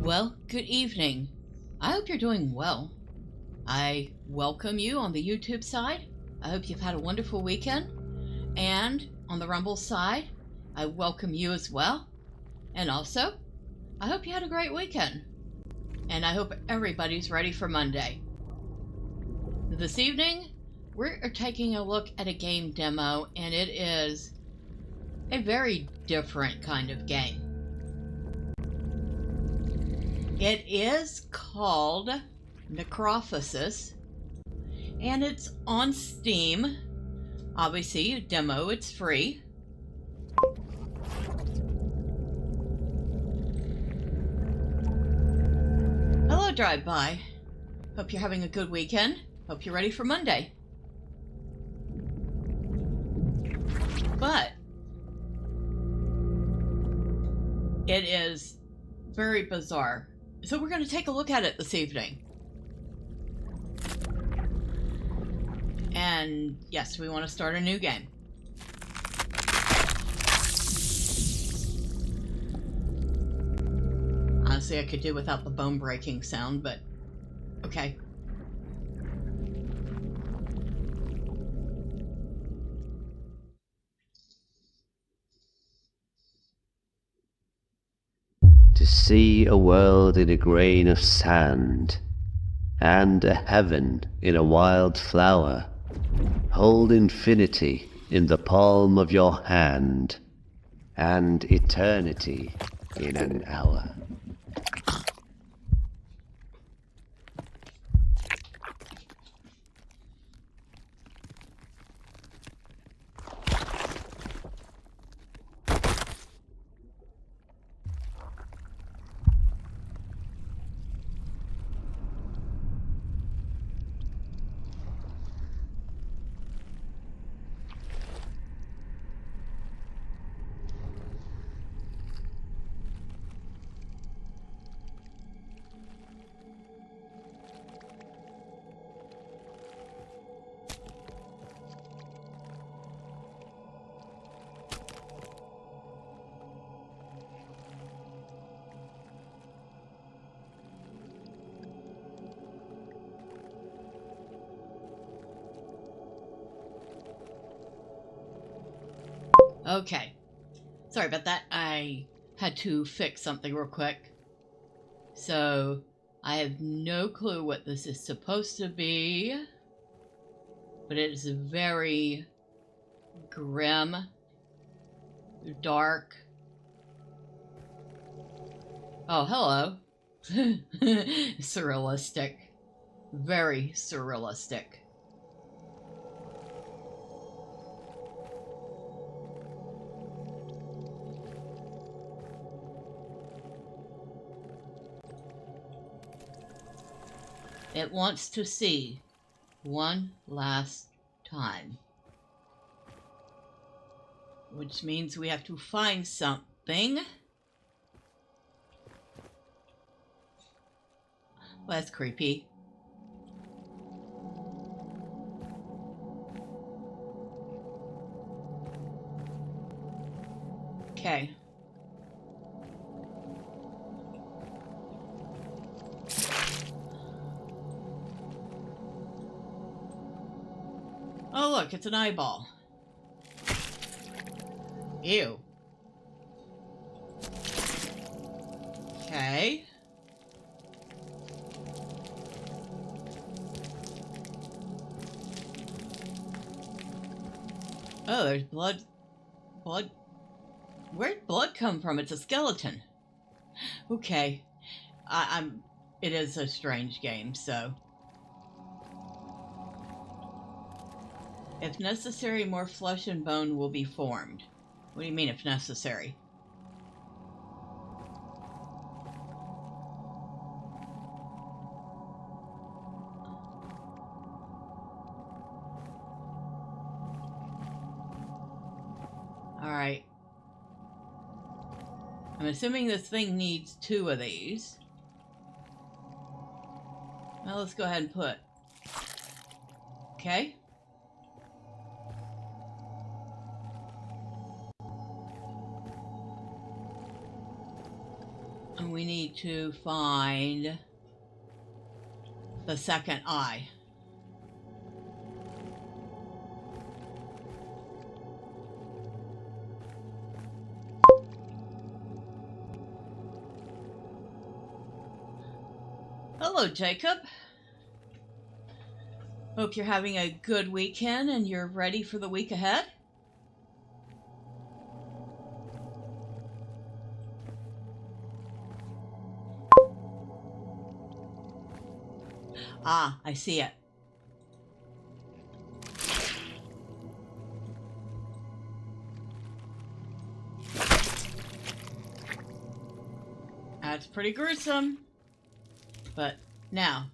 Well, good evening. I hope you're doing well. I welcome you on the YouTube side. I hope you've had a wonderful weekend. And on the Rumble side, I welcome you as well. And also, I hope you had a great weekend. And I hope everybody's ready for Monday. This evening, we're taking a look at a game demo, and it is a very different kind of game. It is called Necrophosis, and it's on Steam. Obviously, a demo, it's free. Hello, Drive-By. Hope you're having a good weekend. Hope you're ready for Monday. But it is very bizarre. So we're going to take a look at it this evening. And yes, we want to start a new game. Honestly, I could do without the bone-breaking sound, but okay. To see a world in a grain of sand, and a heaven in a wild flower. Hold infinity in the palm of your hand, and eternity in an hour. Okay. Sorry about that. I had to fix something real quick. So, I have no clue what this is supposed to be. But it is very grim, dark. Oh, hello. Surrealistic. Very surrealistic. It wants to see one last time. Which means we have to find something. Well, that's creepy. Okay. Oh, look, it's an eyeball. Ew. Okay. Oh, there's blood. Blood. Where'd blood come from? It's a skeleton. Okay. It is a strange game, so. If necessary, more flesh and bone will be formed. What do you mean, if necessary? Alright. I'm assuming this thing needs 2 of these. Well, let's go ahead and put. Okay. And we need to find the second eye. Hello, Jacob. Hope you're having a good weekend and you're ready for the week ahead. Ah, I see it. That's pretty gruesome. But now,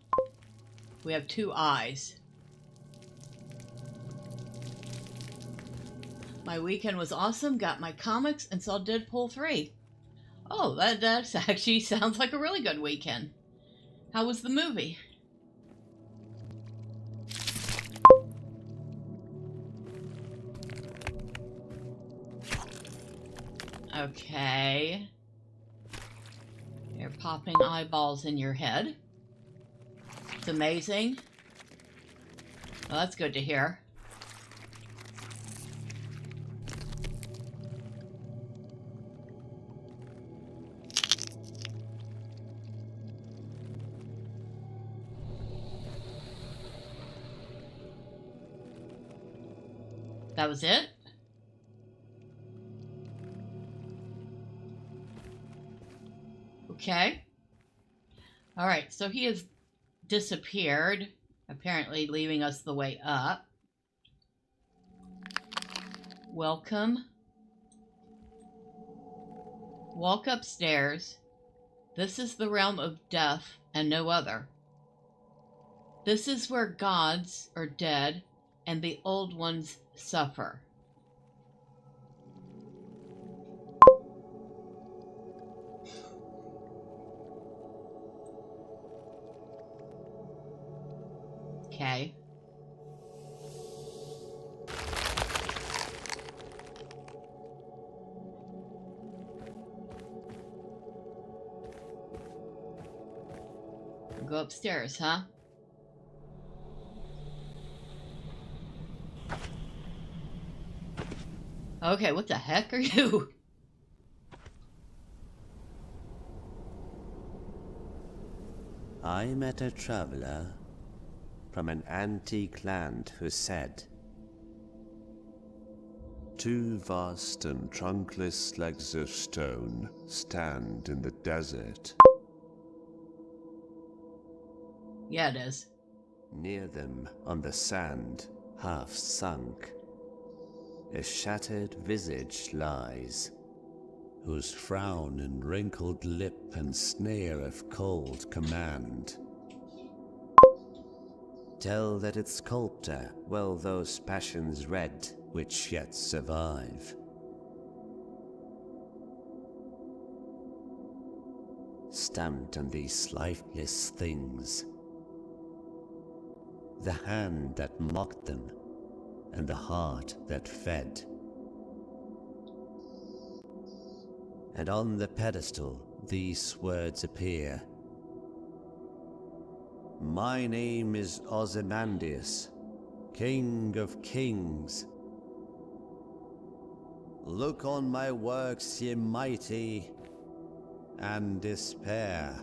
we have 2 eyes. My weekend was awesome, got my comics, and saw Deadpool 3. Oh, that actually sounds like a really good weekend. How was the movie? Okay. You're popping eyeballs in your head. It's amazing. Well, that's good to hear. That was it? Okay. All right, so he has disappeared, apparently leaving us the way up. Welcome. Walk upstairs. This is the realm of death and no other. This is where gods are dead and the old ones suffer. Okay. Go upstairs, huh? Okay, what the heck are you? I met a traveler from an antique land who said, "Two vast and trunkless legs of stone stand in the desert. Yeah, it is. Near them, on the sand, half sunk, a shattered visage lies, whose frown and wrinkled lip and sneer of cold command tell that its sculptor well those passions read which yet survive. Stamped on these lifeless things, the hand that mocked them and the heart that fed. And on the pedestal these words appear: My name is Ozymandias, King of Kings. Look on my works, ye mighty, and despair.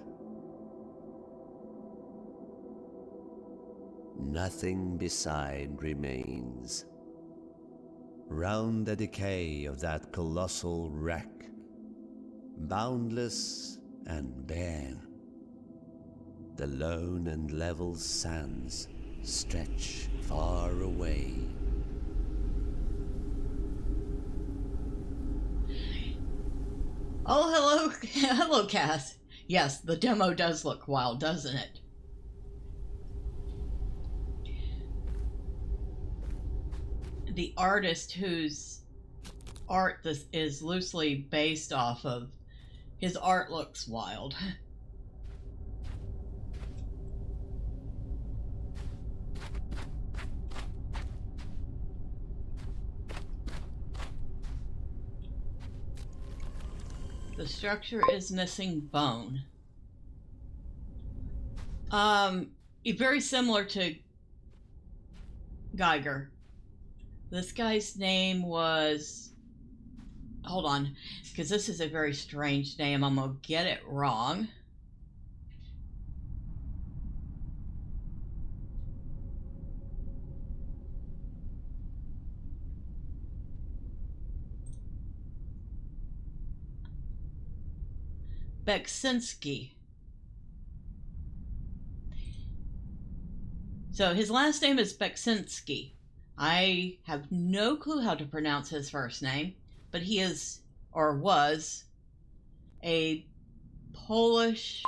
Nothing beside remains. Round the decay of that colossal wreck, boundless and bare, the lone and level sands stretch far away. Oh, hello. Hello, Cass. Yes, the demo does look wild, doesn't it? The artist whose art this is loosely based off of, his art looks wild. structure is missing bone. Very similar to Geiger. This guy's name was... Hold on, because this is a very strange name. I'm going to get it wrong. Beksinski. So his last name is Beksinski. I have no clue how to pronounce his first name, but he is, or was, a Polish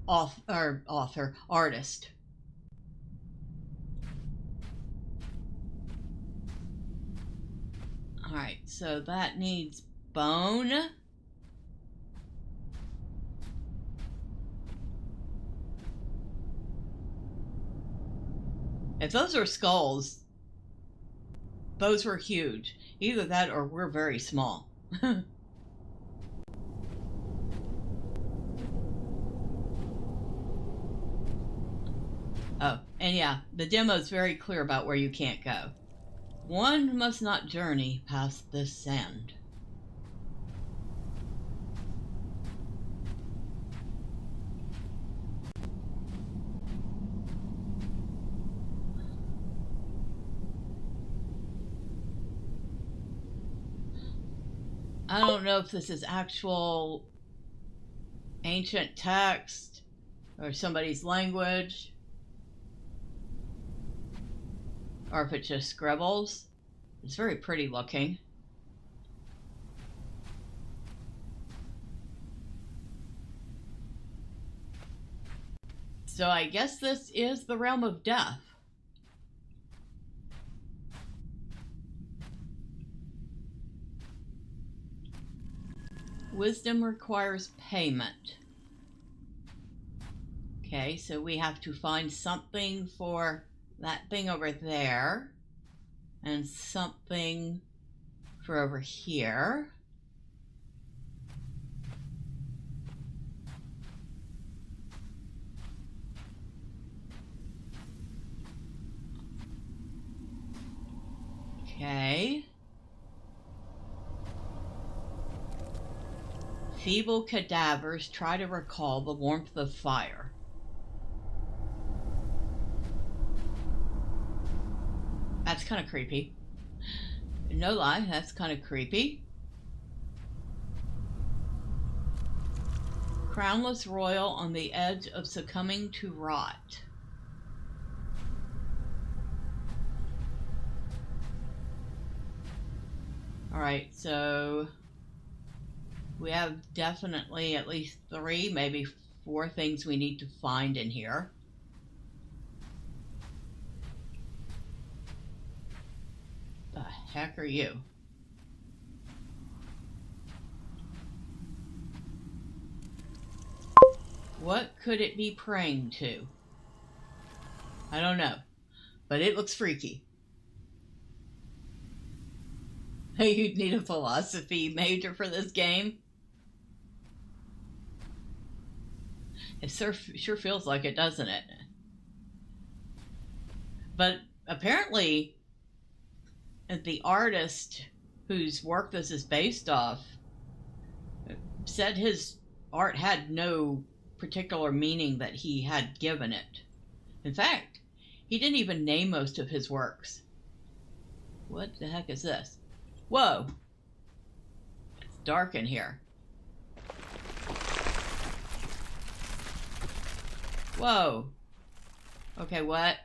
artist. Alright, so that needs bone. If those are skulls, those were huge. Either that or we're very small. Oh, and yeah, the demo is very clear about where you can't go. One must not journey past this sand. I don't know if this is actual ancient text or somebody's language, or if it's just scribbles. It's very pretty looking. So I guess this is the realm of death. Wisdom requires payment. Okay, so we have to find something for that thing over there and something for over here. Okay. Feeble cadavers try to recall the warmth of fire. That's kind of creepy. No lie, that's kind of creepy. Crownless royal on the edge of succumbing to rot. Alright, so we have definitely at least 3, maybe 4 things we need to find in here. The heck are you? What could it be praying to? I don't know, but it looks freaky. You'd need a philosophy major for this game. It sure feels like it, doesn't it? But apparently, the artist whose work this is based off said his art had no particular meaning that he had given it. In fact, he didn't even name most of his works. What the heck is this? Whoa! It's dark in here. Whoa! Okay, what?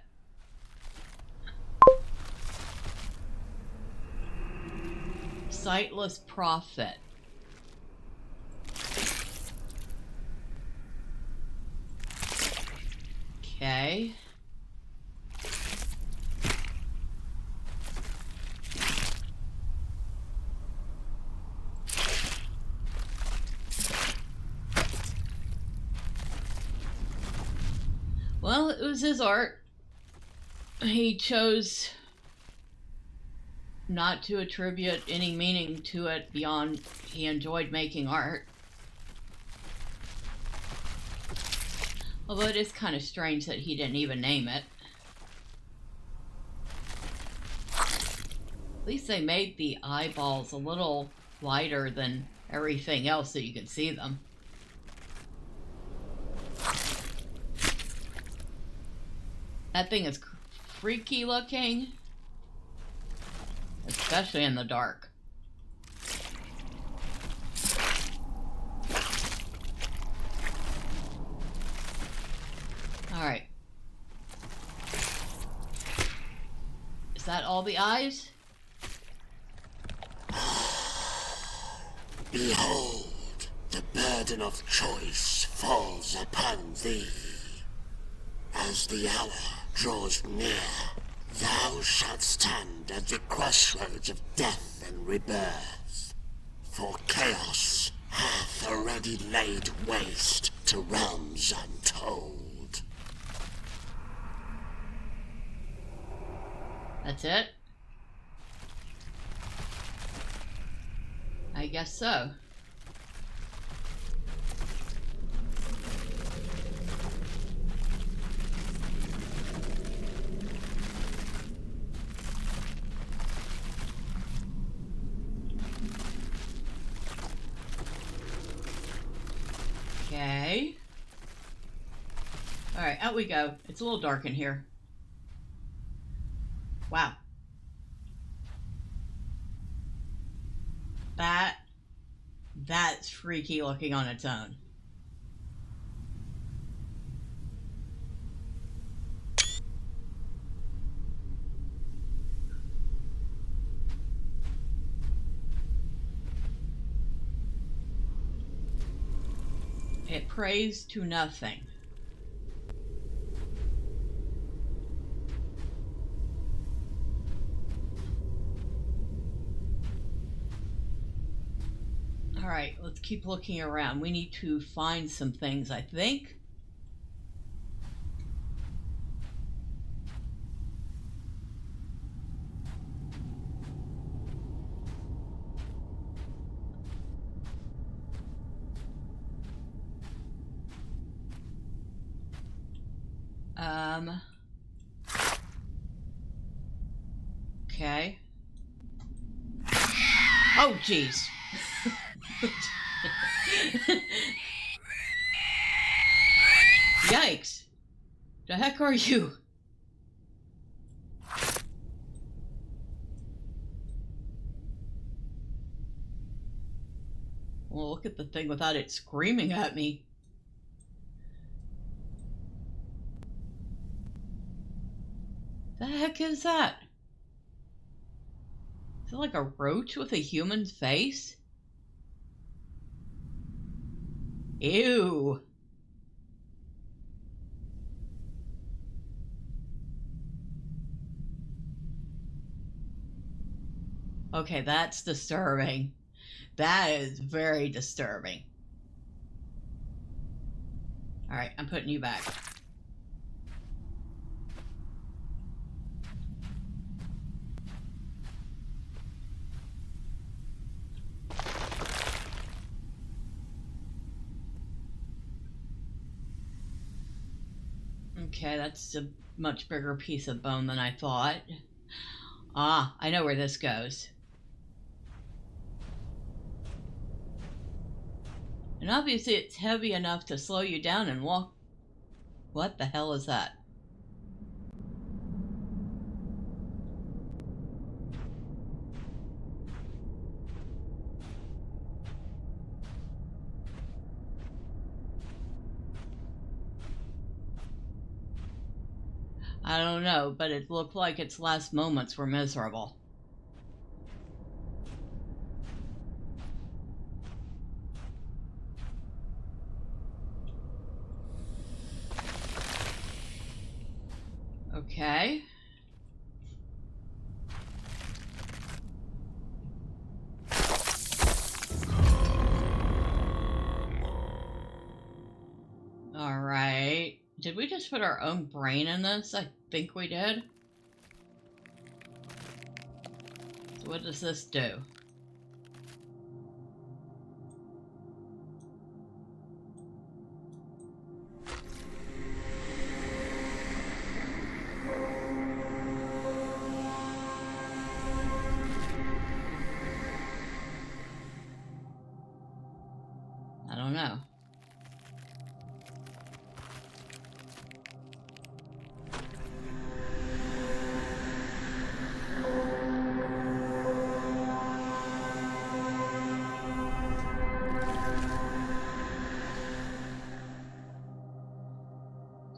Sightless prophet. Okay. Well, it was his art. He chose not to attribute any meaning to it beyond he enjoyed making art. Although it is kind of strange that he didn't even name it. At least they made the eyeballs a little wider than everything else so you could see them. That thing is freaky looking, especially in the dark. All right. Is that all the eyes? Behold, the burden of choice falls upon thee. As the hour draws near, thou shalt stand at the crossroads of death and rebirth. For chaos hath already laid waste to realms untold. That's it? I guess so. Okay. Alright, out we go. It's a little dark in here. Wow. That's freaky looking on its own. It prays to nothing. Alright, let's keep looking around. We need to find some things, I think. Okay. Oh, jeez. Yikes. The heck are you? Well, look at the thing without it screaming at me. The heck is that? Is it like a roach with a human face? Ew. Okay, that's disturbing. That is very disturbing. Alright, I'm putting you back. Okay, that's a much bigger piece of bone than I thought. Ah, I know where this goes. And obviously it's heavy enough to slow you down and walk. What the hell is that? I don't know, but it looked like its last moments were miserable. Okay. All right. Did we just put our own brain in this? I think we did. So what does this do? I don't know.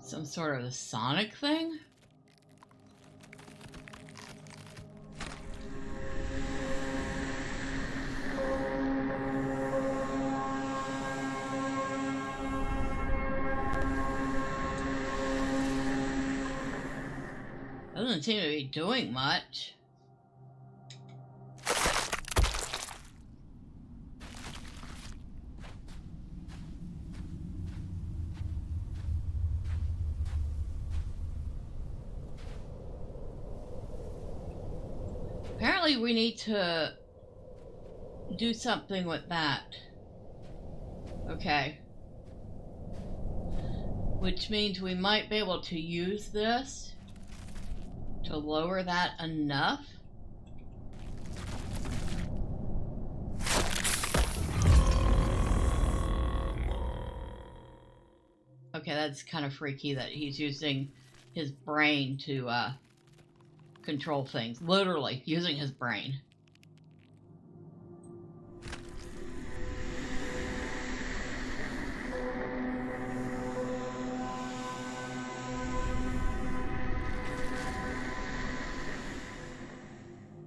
Some sort of a sonic thing? Doesn't seem to be doing much. Apparently we need to do something with that. Okay. Which means we might be able to use this to lower that enough. Okay, that's kind of freaky that he's using his brain to control things. Literally, using his brain.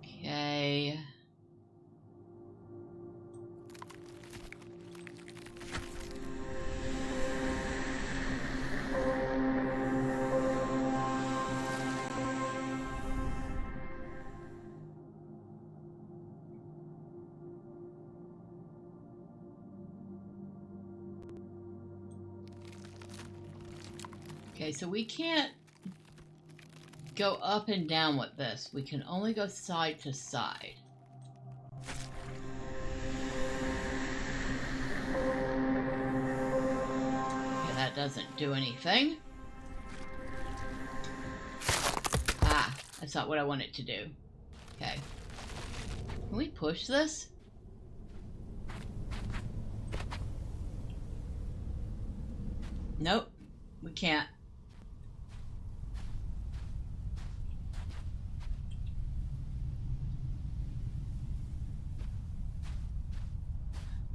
Okay. Okay, so we can't go up and down with this. We can only go side to side. Okay, that doesn't do anything. Ah, that's not what I want it to do. Okay. Can we push this? Nope, we can't.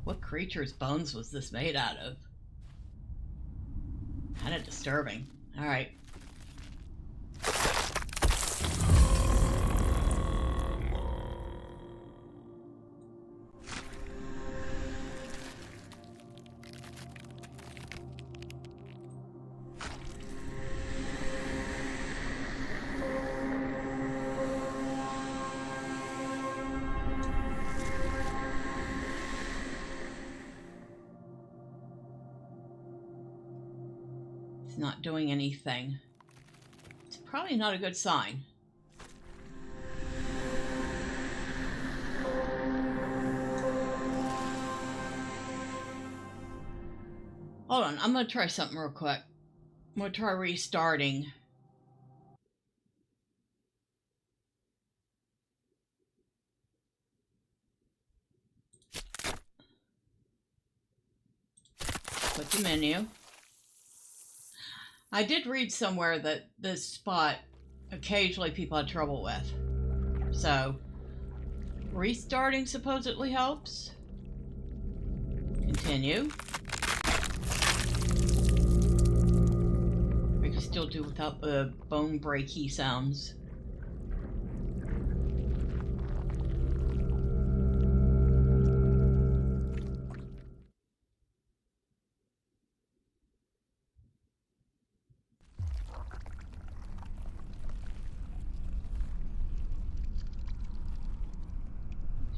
What creature's bones was this made out of? Kind of disturbing. All right. It's not doing anything. It's probably not a good sign. Hold on, I'm gonna try something real quick. I'm gonna try restarting. Click the menu. I did read somewhere that this spot occasionally people had trouble with. So, restarting supposedly helps. Continue. We can still do without the bone breaky sounds.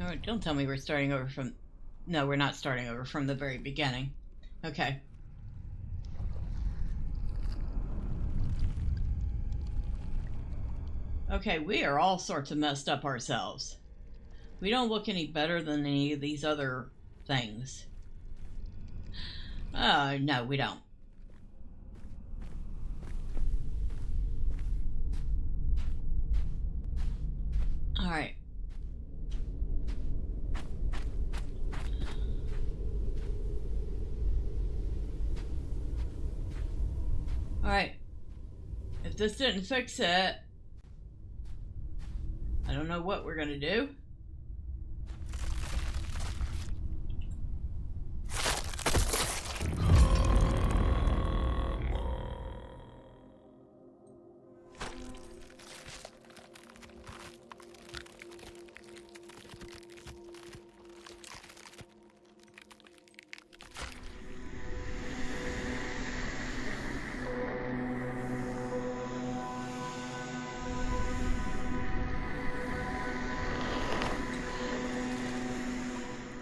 Oh, don't tell me we're starting over from... No, we're not starting over from the very beginning. Okay. Okay, we are all sorts of messed up ourselves. We don't look any better than any of these other things. No, we don't. All right. All right. If this didn't fix it, I don't know what we're gonna do.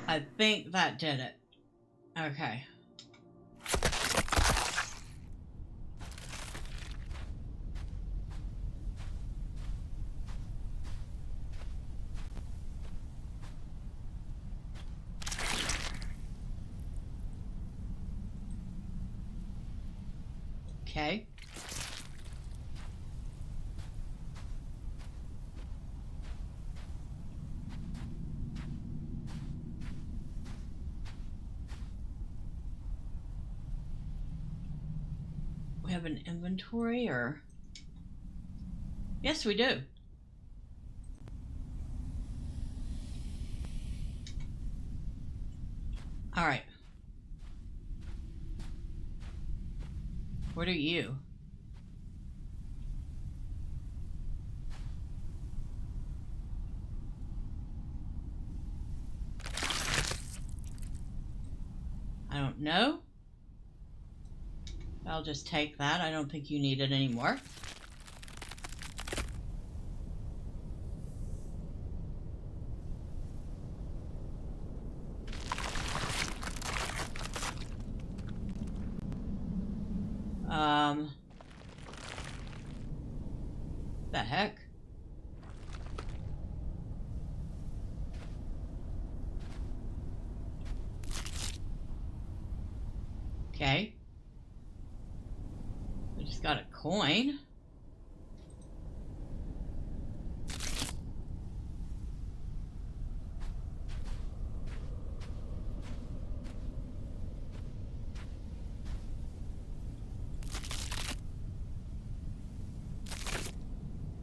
I think that did it. Okay. Okay. We have an inventory, or? Yes, we do. All right. What are you? I don't know. I'll just take that. I don't think you need it anymore. The heck? Okay. We just got a coin.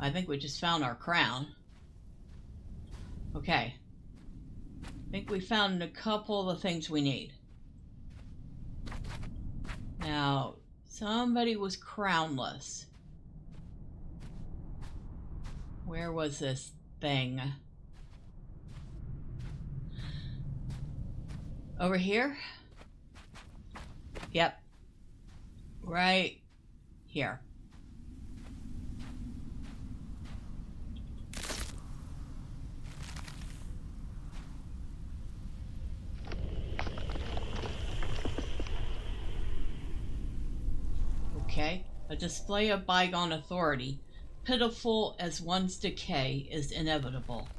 I think we just found our crown. Okay. I think we found a couple of the things we need. Now, somebody was crownless. Where was this thing? Over here? Yep. Right here. Okay, a display of bygone authority, pitiful as one's decay is inevitable.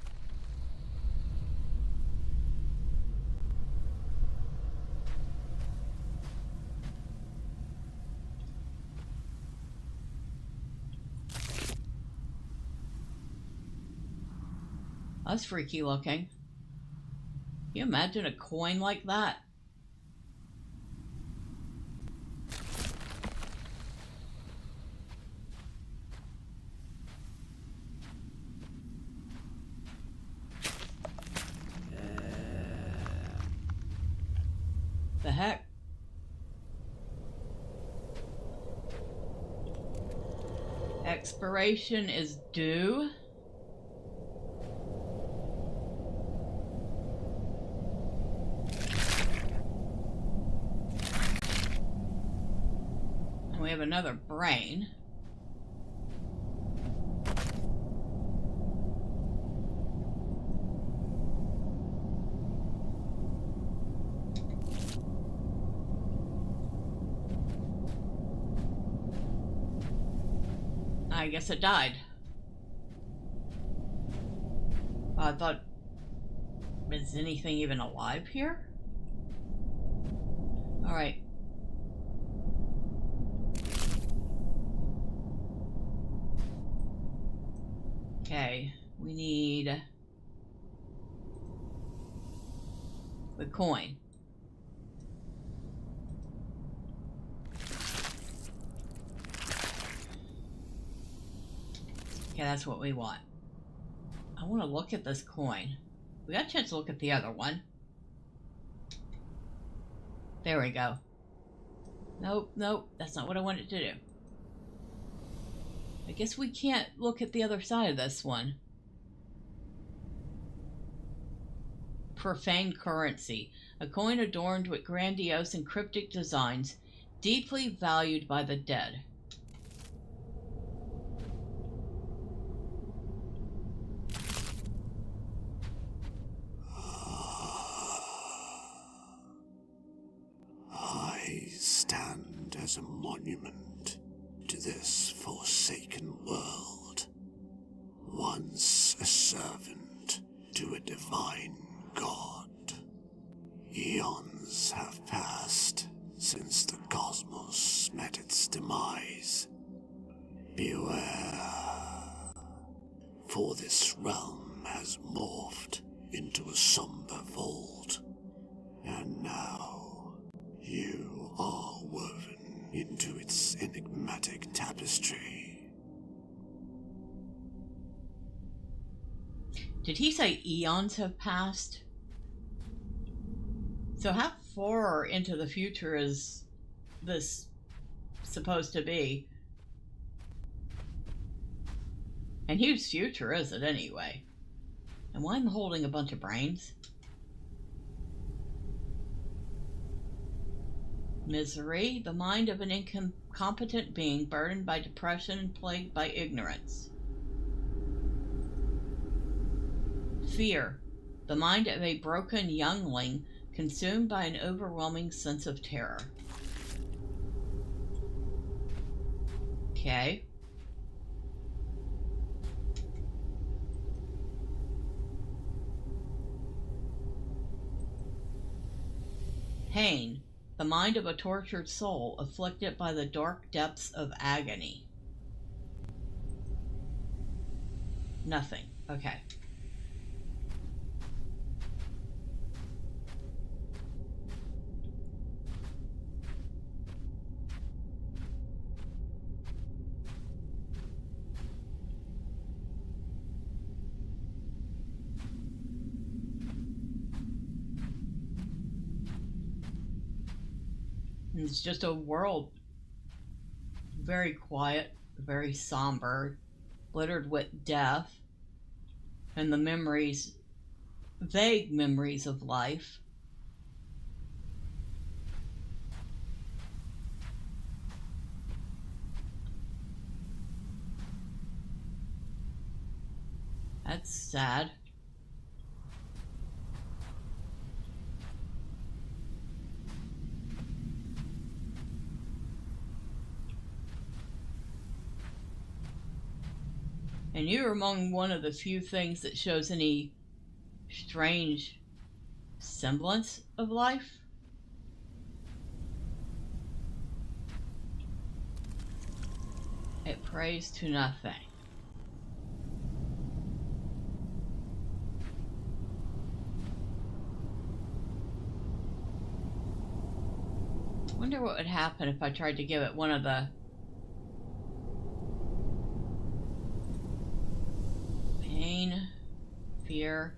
That's freaky looking. Can you imagine a coin like that? The heck? Expiration is due. And we have another brain. I guess it died. I thought Is anything even alive here? Alright. Okay, we need the coin. Okay, that's what we want. I want to look at this coin. We got a chance to look at the other one. There we go. Nope, nope, that's not what I wanted to do. I guess we can't look at the other side of this one. Profane currency. A coin adorned with grandiose and cryptic designs, deeply valued by the dead. I stand as a monument to this forsaken world, once a servant to a divine god. Eons have passed since the cosmos met its demise. Beware, for this realm has morphed into a somber vault, and now you are woven into its enigmatic tapestry. Did he say eons have passed? So how far into the future is this supposed to be? And whose future is it anyway? And why am I holding a bunch of brains? Misery, the mind of an incompetent being burdened by depression and plagued by ignorance. Fear, the mind of a broken youngling consumed by an overwhelming sense of terror. Okay. Pain, the mind of a tortured soul afflicted by the dark depths of agony. Nothing. Okay. It's just a world very quiet, very somber, littered with death and the memories, vague memories of life. That's sad. And you're among one of the few things that shows any strange semblance of life. It prays to nothing. Wonder what would happen if I tried to give it one of the pain, fear,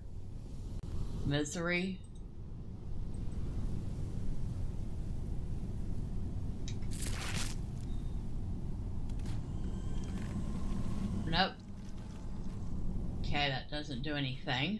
misery. Nope. Okay, that doesn't do anything.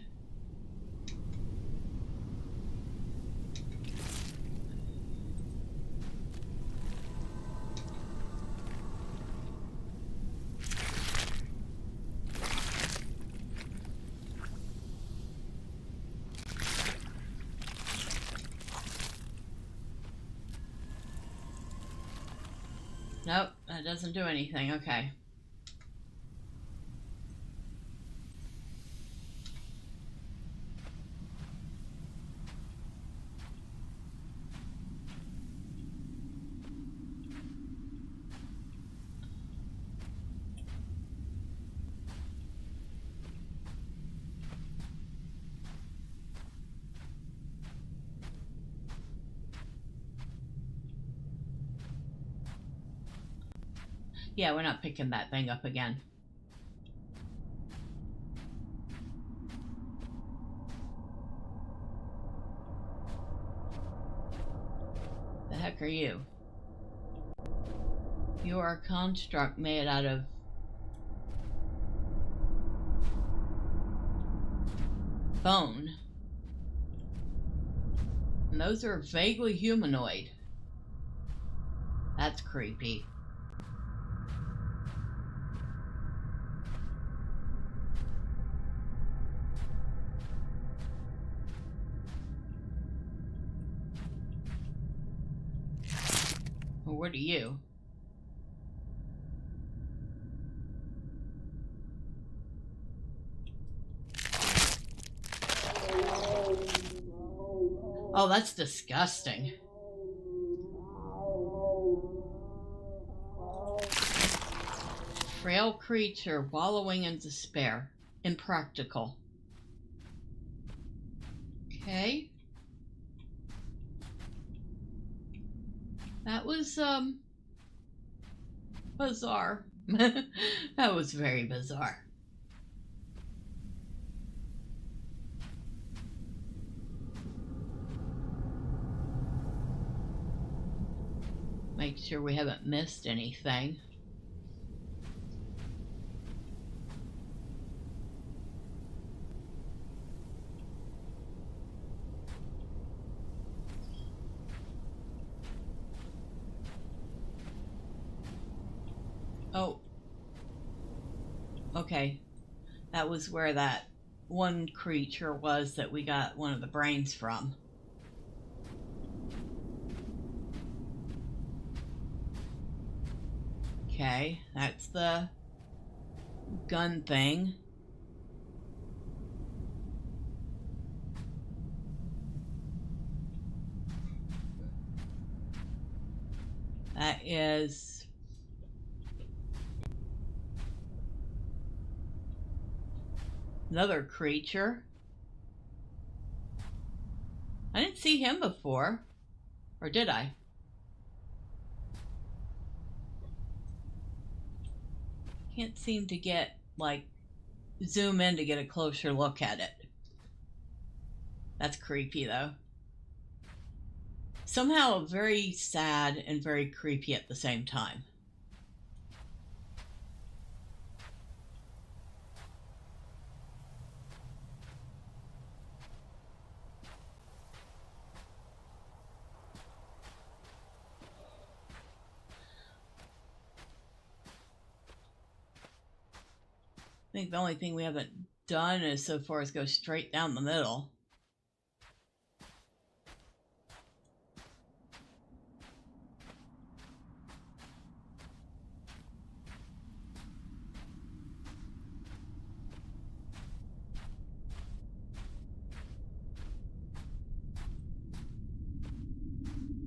Nope, that doesn't do anything. Okay. Yeah, we're not picking that thing up again. The heck are you? You are a construct made out of bone. And those are vaguely humanoid. That's creepy. Well, what are you? Oh, that's disgusting. Frail creature wallowing in despair. Impractical. Okay. That was, bizarre. That was very bizarre. Make sure we haven't missed anything. Oh. Okay. That was where that one creature was that we got one of the brains from. Okay, that's the gun thing. That is another creature. I didn't see him before. Or did I? Can't seem to get, like, zoom in to get a closer look at it. That's creepy, though. Somehow very sad and very creepy at the same time. I think the only thing we haven't done is so far as go straight down the middle.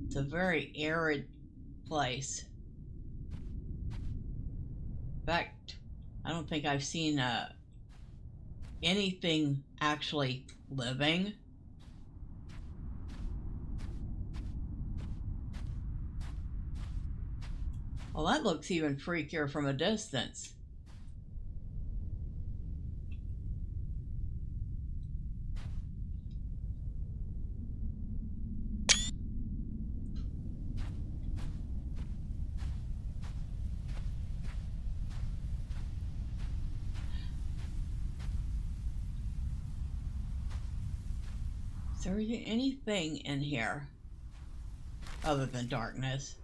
It's a very arid place. In fact, I don't think I've seen anything actually living. Well, that looks even freakier from a distance. Is there anything in here other than darkness?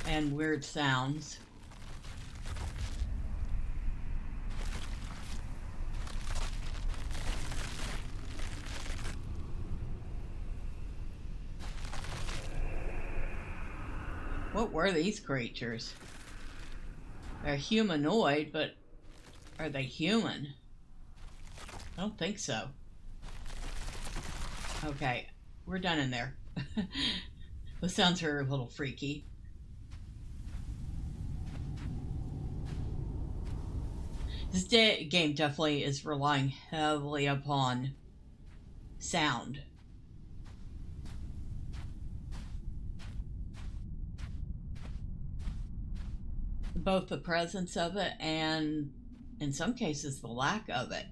And weird sounds. What were these creatures? They're humanoid, but are they human? I don't think so. Okay, we're done in there. Those sounds are a little freaky. This game definitely is relying heavily upon sound. both the presence of it and, in some cases, the lack of it.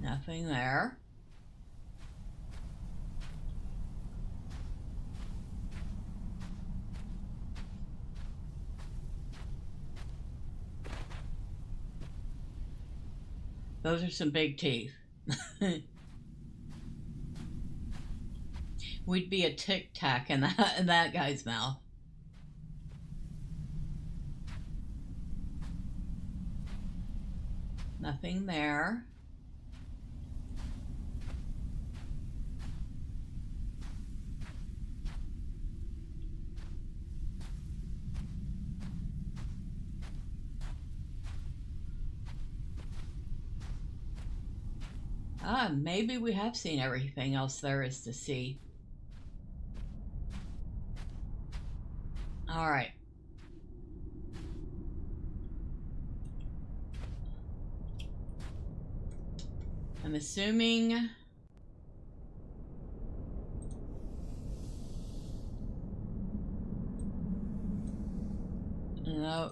Nothing there. Those are some big teeth. We'd be a Tic Tac in that guy's mouth. Nothing there. Maybe we have seen everything else there is to see. All right. I'm assuming... No.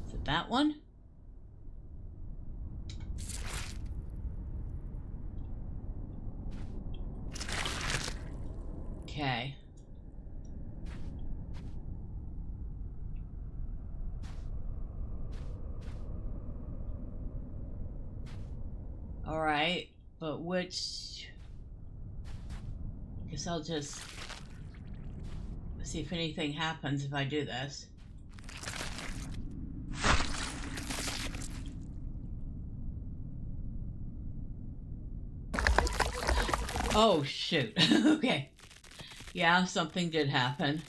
Is it that one? Okay. All right, but which... Guess I'll just see if anything happens if I do this. Oh, shoot. Okay. Yeah, something did happen.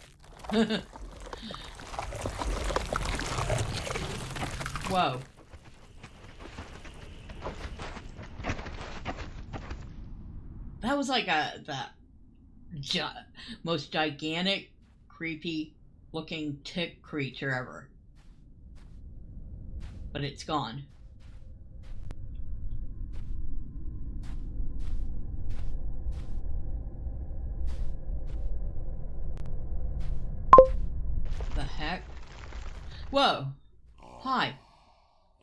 Whoa. That was like the most gigantic, creepy looking tick creature ever. But it's gone. The heck? Whoa. Hi.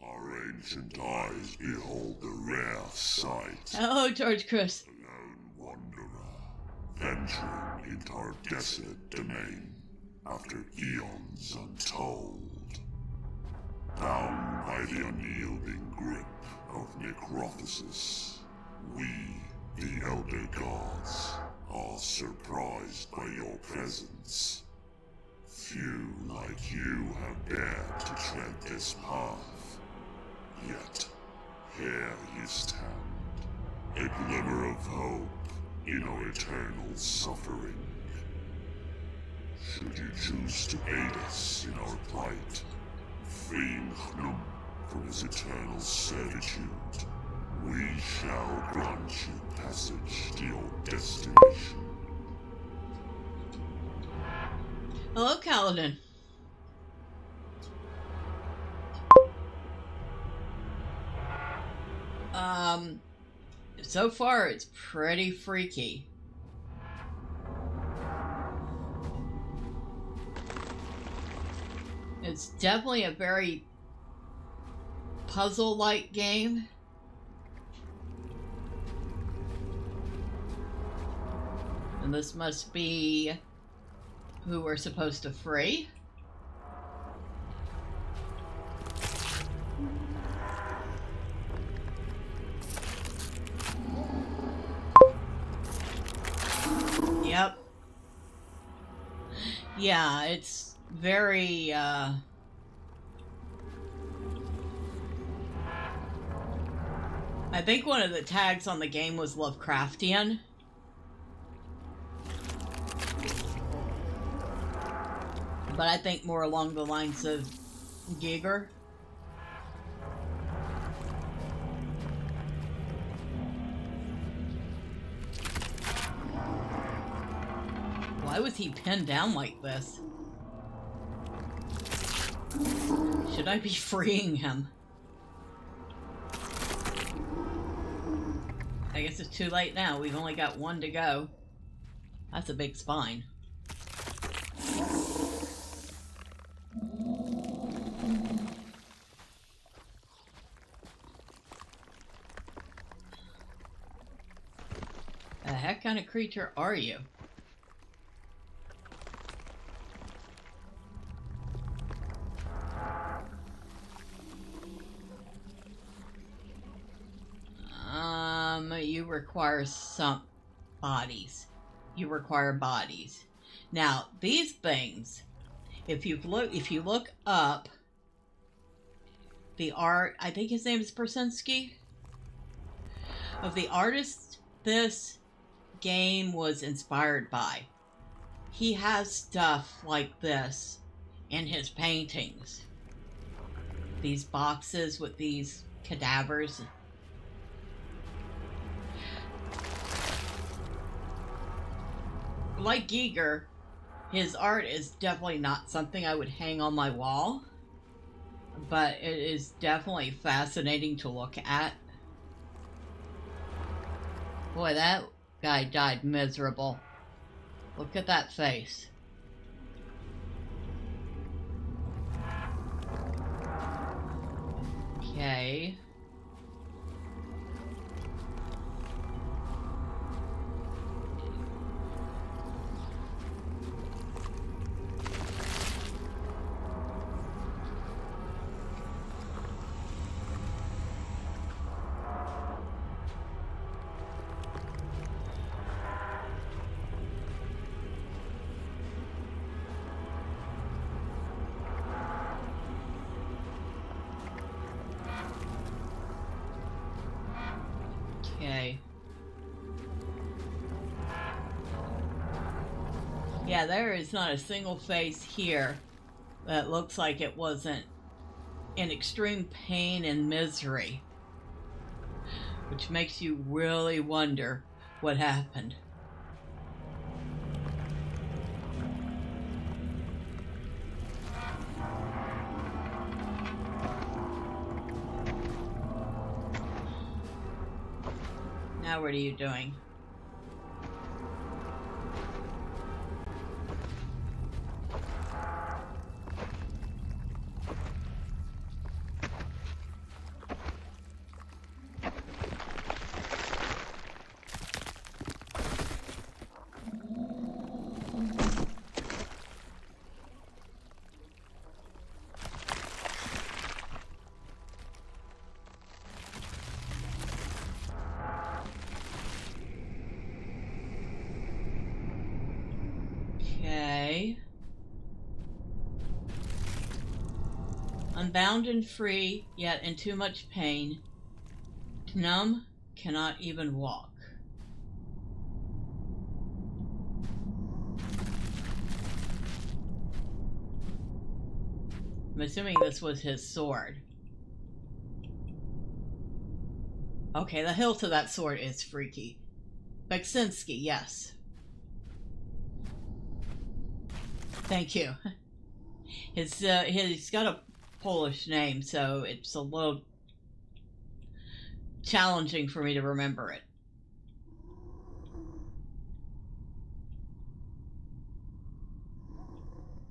Our ancient eyes behold the rare sight. Hello, George Chris. Venturing into our desolate domain after eons untold. Bound by the unyielding grip of Necrophosis, we, the Elder Gods, are surprised by your presence. Few like you have dared to tread this path. Yet, here you stand, a glimmer of hope in our eternal suffering. Should you choose to aid us in our plight, freeing Hnum from his eternal servitude, we shall grant you passage to your destination. Hello, Kaladin. So far it's pretty freaky. It's definitely a very puzzle-like game. And this must be who we're supposed to free. Yep. Yeah, it's very, I think one of the tags on the game was Lovecraftian. But I think more along the lines of Giger. Why was he pinned down like this? Should I be freeing him? I guess it's too late now. We've only got one to go. That's a big spine. The heck kind of creature are you? You require some bodies. You require bodies. Now, these things, if you look up the art, I think his name is Beksinski, of the artist this game was inspired by. He has stuff like this in his paintings. These boxes with these cadavers. Like Giger, his art is definitely not something I would hang on my wall, but it is definitely fascinating to look at. Boy, that guy died miserable. Look at that face. Okay. Okay. Yeah, there is not a single face here that looks like it wasn't in extreme pain and misery, which makes you really wonder what happened. Now what are you doing? Okay. Unbound and free, yet in too much pain. Numb, cannot even walk. I'm assuming this was his sword. Okay, the hilt of that sword is freaky. Beksinski, yes. Thank you. He's got a Polish name, so it's a little challenging for me to remember it.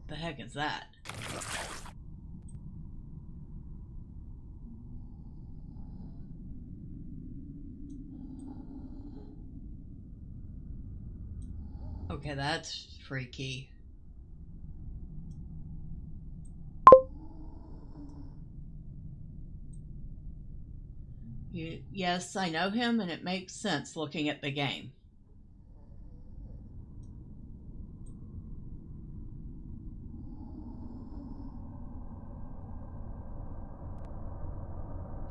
The heck is that? Okay, that's freaky. Yes, I know him, and it makes sense looking at the game.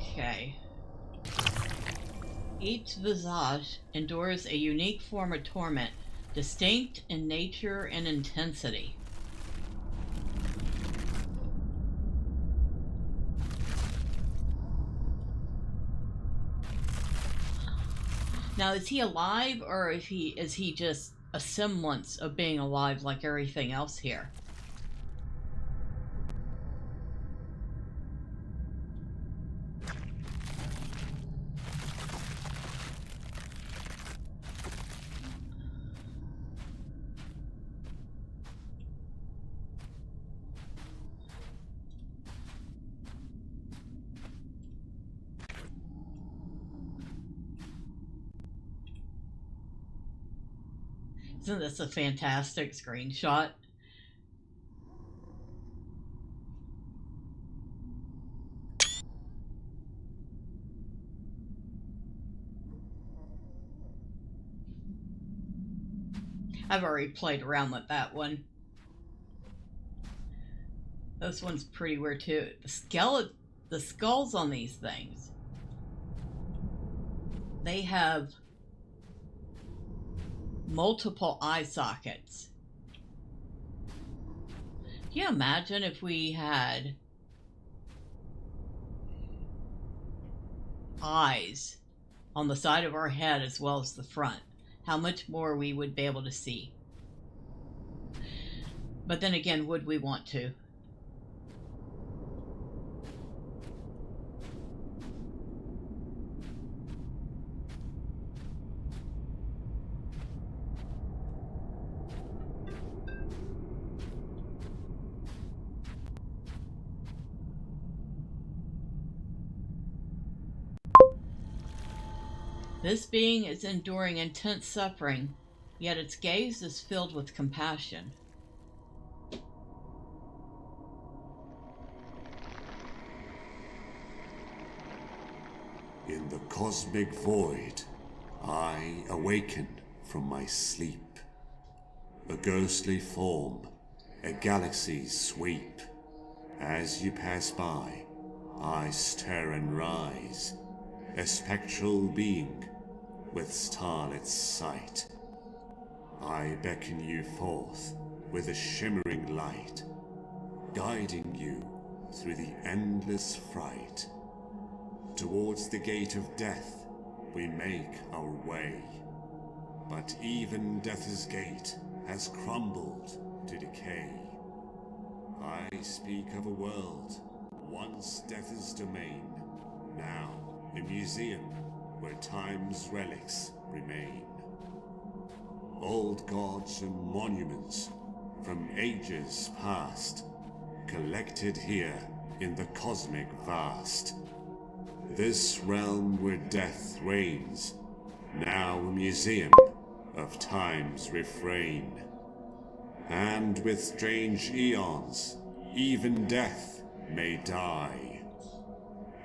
Okay. Each visage endures a unique form of torment, distinct in nature and intensity. Now, is he alive, or is he just a semblance of being alive like everything else here. Isn't this a fantastic screenshot? I've already played around with that one. This one's pretty weird too. The skulls on these things, they have multiple eye sockets. Can you imagine if we had eyes on the side of our head as well as the front? How much more we would be able to see. But then again, would we want to? This being is enduring intense suffering, yet its gaze is filled with compassion. In the cosmic void, I awaken from my sleep. A ghostly form, a galaxy's sweep. As you pass by, I stir and rise, a spectral being with starlit sight. I beckon you forth with a shimmering light, guiding you through the endless fright. Towards the gate of death we make our way, but even death's gate has crumbled to decay. I speak of a world once death's domain, now a museum where time's relics remain. Old gods and monuments from ages past, collected here in the cosmic vast. This realm where death reigns, now a museum of time's refrain. And with strange eons, even death may die,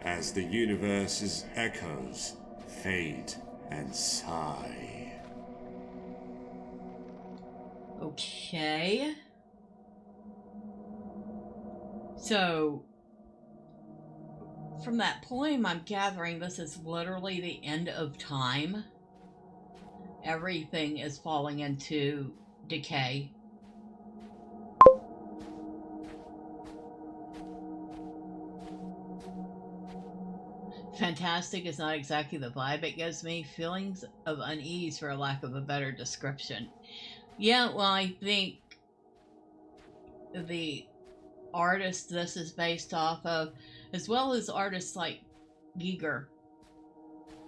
as the universe's echoes fade and sigh. Okay. So, from that poem, I'm gathering this is literally the end of time. Everything is falling into decay. Fantastic is not exactly the vibe it gives me. Feelings of unease, for a lack of a better description. Yeah, well, I think the artist this is based off of, as well as artists like Giger,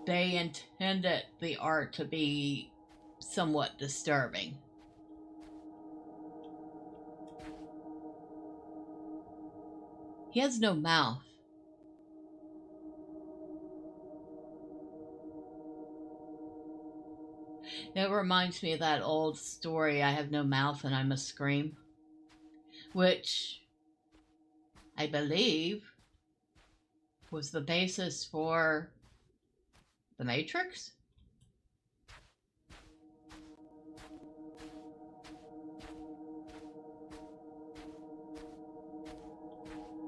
they intended the art to be somewhat disturbing. He has no mouth. It reminds me of that old story, I have no mouth and I must scream, which I believe was the basis for The Matrix?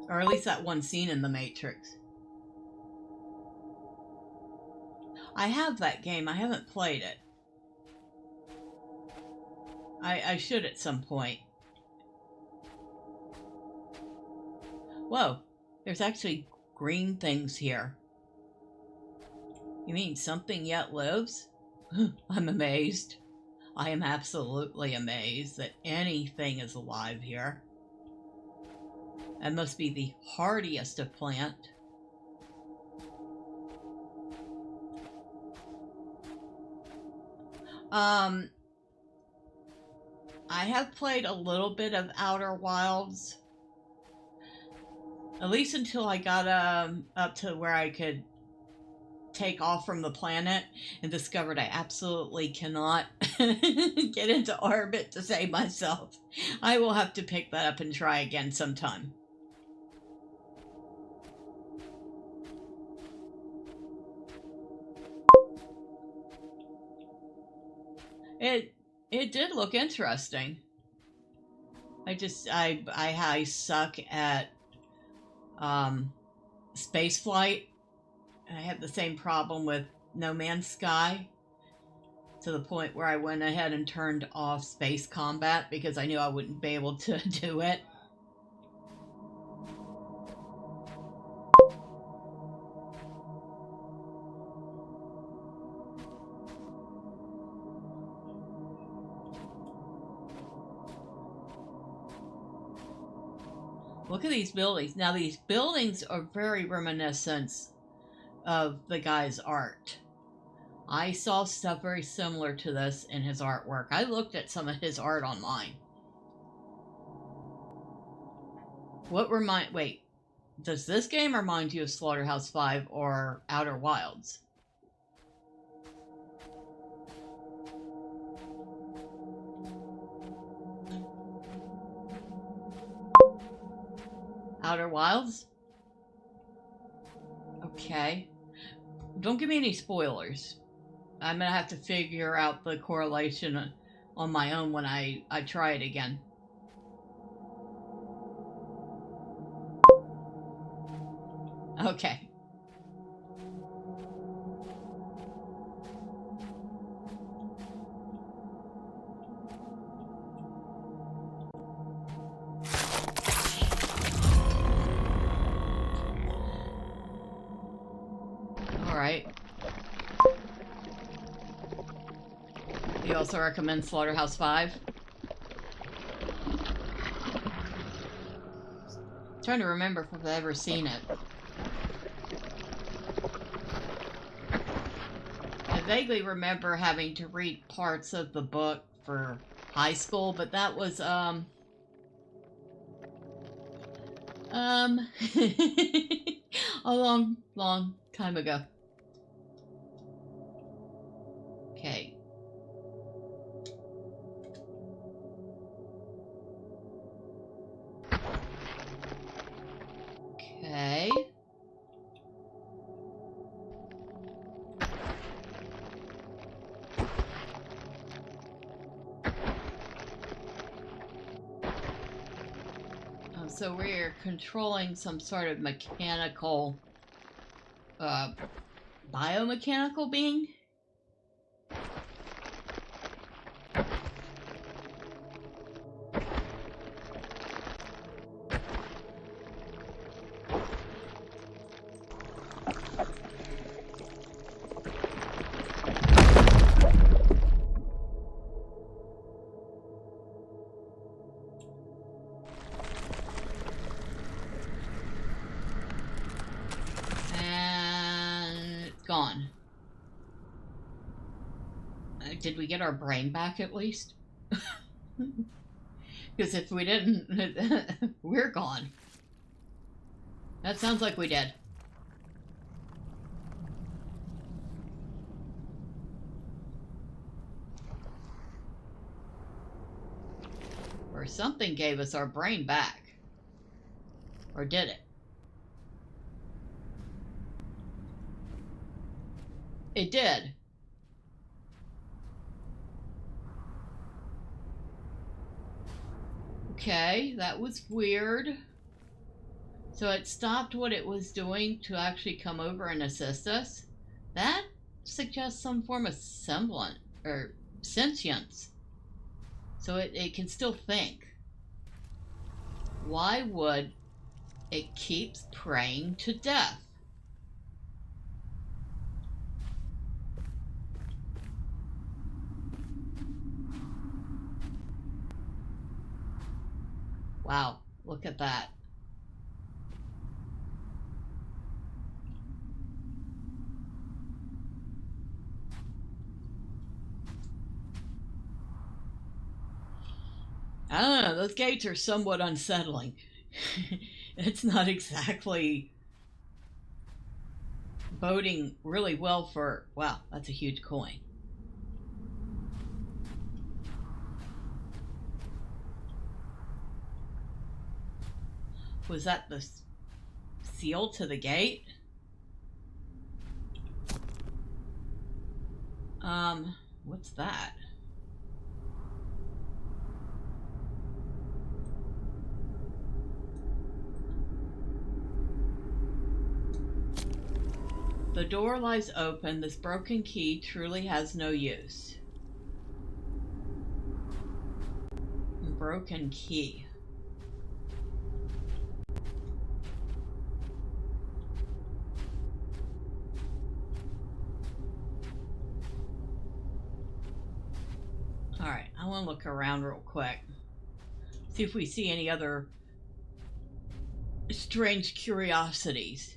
Or at least that one scene in The Matrix. I have that game. I haven't played it. I should at some point. Whoa, there's actually green things here. You mean something yet lives? I'm amazed. I am absolutely amazed that anything is alive here. That must be the hardiest of plant. I have played a little bit of Outer Wilds, at least until I got up to where I could take off from the planet and discovered I absolutely cannot get into orbit to save myself. I will have to pick that up and try again sometime. It did look interesting. I suck at space flight. I had the same problem with No Man's Sky, to the point where I went ahead and turned off space combat because I knew I wouldn't be able to do it. Look at these buildings. Now, these buildings are very reminiscent of the guy's art. I saw stuff very similar to this in his artwork. I looked at some of his art online. Wait, does this game remind you of Slaughterhouse 5 or Outer Wilds? Outer Wilds? Okay. Don't give me any spoilers. I'm gonna have to figure out the correlation on my own when I try it again. Okay. Alright. You also recommend Slaughterhouse 5? Trying to remember if I've ever seen it. I vaguely remember having to read parts of the book for high school, but that was, a long, long time ago. Okay. Okay. So we're controlling some sort of mechanical, biomechanical being? Gone. Did we get our brain back at least? Because if we didn't, we're gone. That sounds like we did. Or something gave us our brain back. Or did it? It did. Okay, that was weird. So it stopped what it was doing to actually come over and assist us. That suggests some form of semblance or sentience. So it can still think. Why would it keep praying to death? Wow, look at that. I don't know, those gates are somewhat unsettling. It's not exactly boding really well for... Wow, that's a huge coin. Was that the seal to the gate? What's that? The door lies open. This broken key truly has no use. Broken key. Alright, I want to look around real quick. See if we see any other strange curiosities.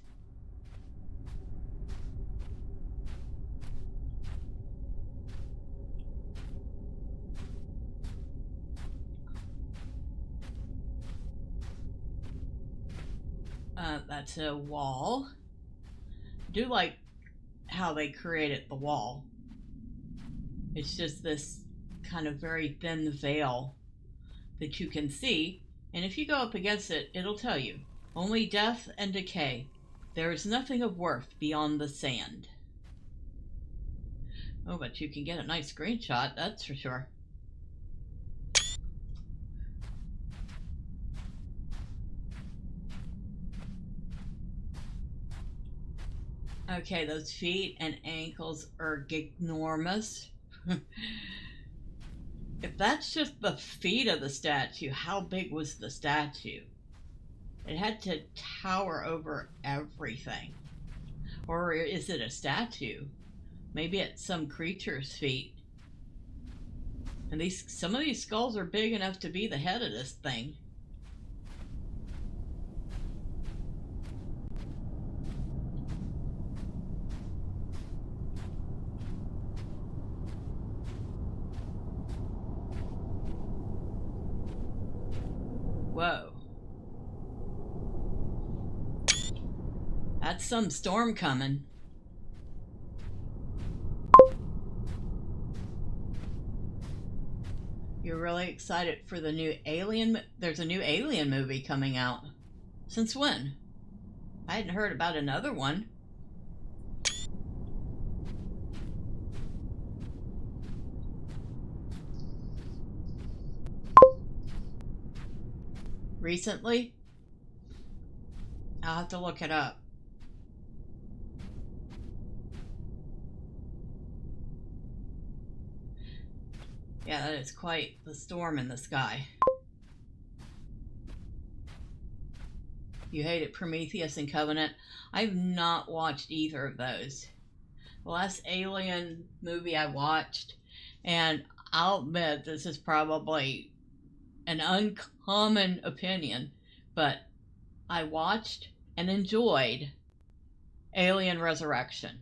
That's a wall. I do like how they created the wall. It's just this kind of very thin veil that you can see, and if you go up against it, it'll tell you, only death and decay. There is nothing of worth beyond the sand. Oh, but you can get a nice screenshot, that's for sure. Okay, those feet and ankles are ginormous. If that's just the feet of the statue, how big was the statue? It had to tower over everything. Or is it a statue? Maybe it's some creature's feet. And some of these skulls are big enough to be the head of this thing. Whoa. That's some storm coming. You're really excited for the new Alien? There's a new Alien movie coming out. Since when? I hadn't heard about another one. Recently? I'll have to look it up. Yeah, that is quite the storm in the sky. You hated Prometheus and Covenant? I've not watched either of those. The last Alien movie I watched, and I'll admit this is probably an uncommon opinion, but I watched and enjoyed Alien Resurrection.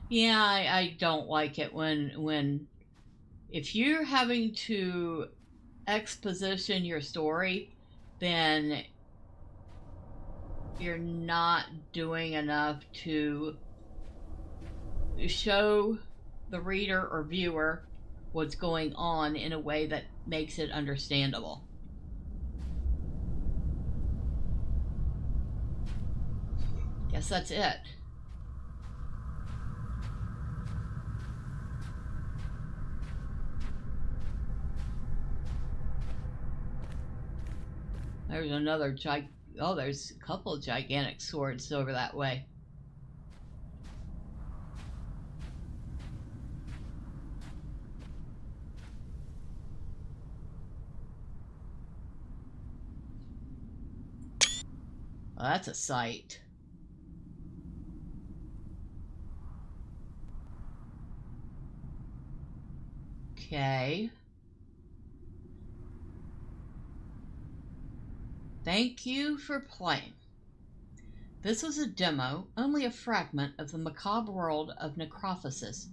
Yeah, I don't like it when if you're having to exposition your story, then you're not doing enough to show the reader or viewer what's going on in a way that makes it understandable. Guess that's it. There's another oh, there's a couple of gigantic swords over that way. Well, that's a sight. Okay. Thank you for playing. This was a demo, only a fragment of the macabre world of Necrophosis.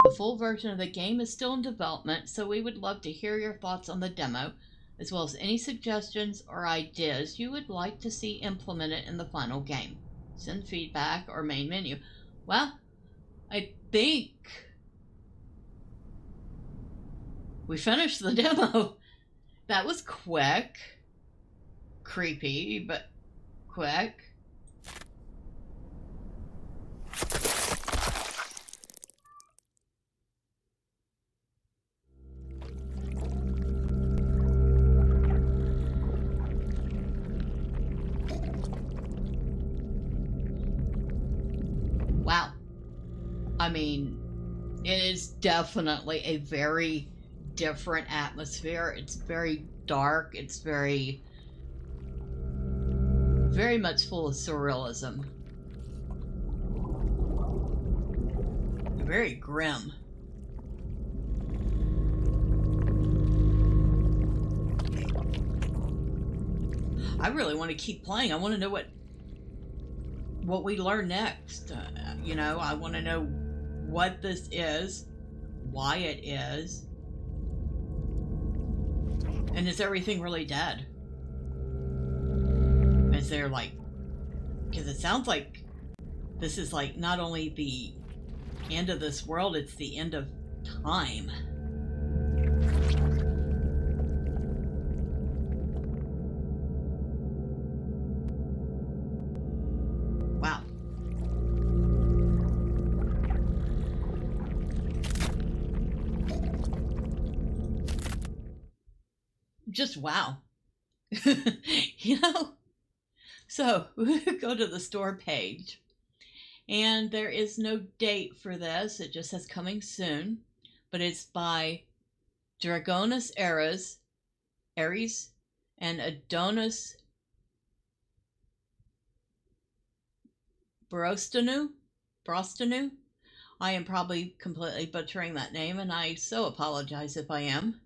The full version of the game is still in development, so we would love to hear your thoughts on the demo, as well as any suggestions or ideas you would like to see implemented in the final game. Send feedback or main menu. Well, I think we finished the demo. That was quick. Creepy, but quick. Wow. I mean, it is definitely a very different atmosphere. It's very dark. It's very much full of surrealism. Very grim. I really want to keep playing. I want to know what we learn next. I want to know what this is, why it is, and is everything really dead? Is there because it sounds like this is not only the end of this world, it's the end of time. Wow. Just wow. So we go to the store page, and there is no date for this. It just says coming soon, but it's by Dragonis Ares and Adonis Brostanu. I am probably completely butchering that name, and I so apologize if I am.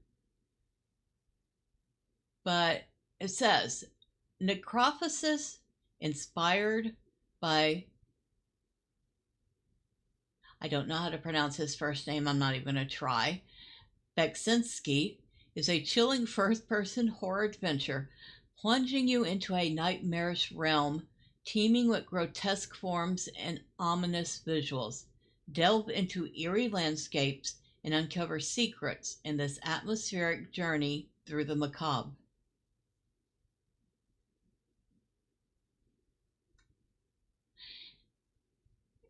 But it says Necrophosis, inspired by, I don't know how to pronounce his first name, I'm not even going to try. Beksinski is a chilling first-person horror adventure, plunging you into a nightmarish realm teeming with grotesque forms and ominous visuals. Delve into eerie landscapes and uncover secrets in this atmospheric journey through the macabre.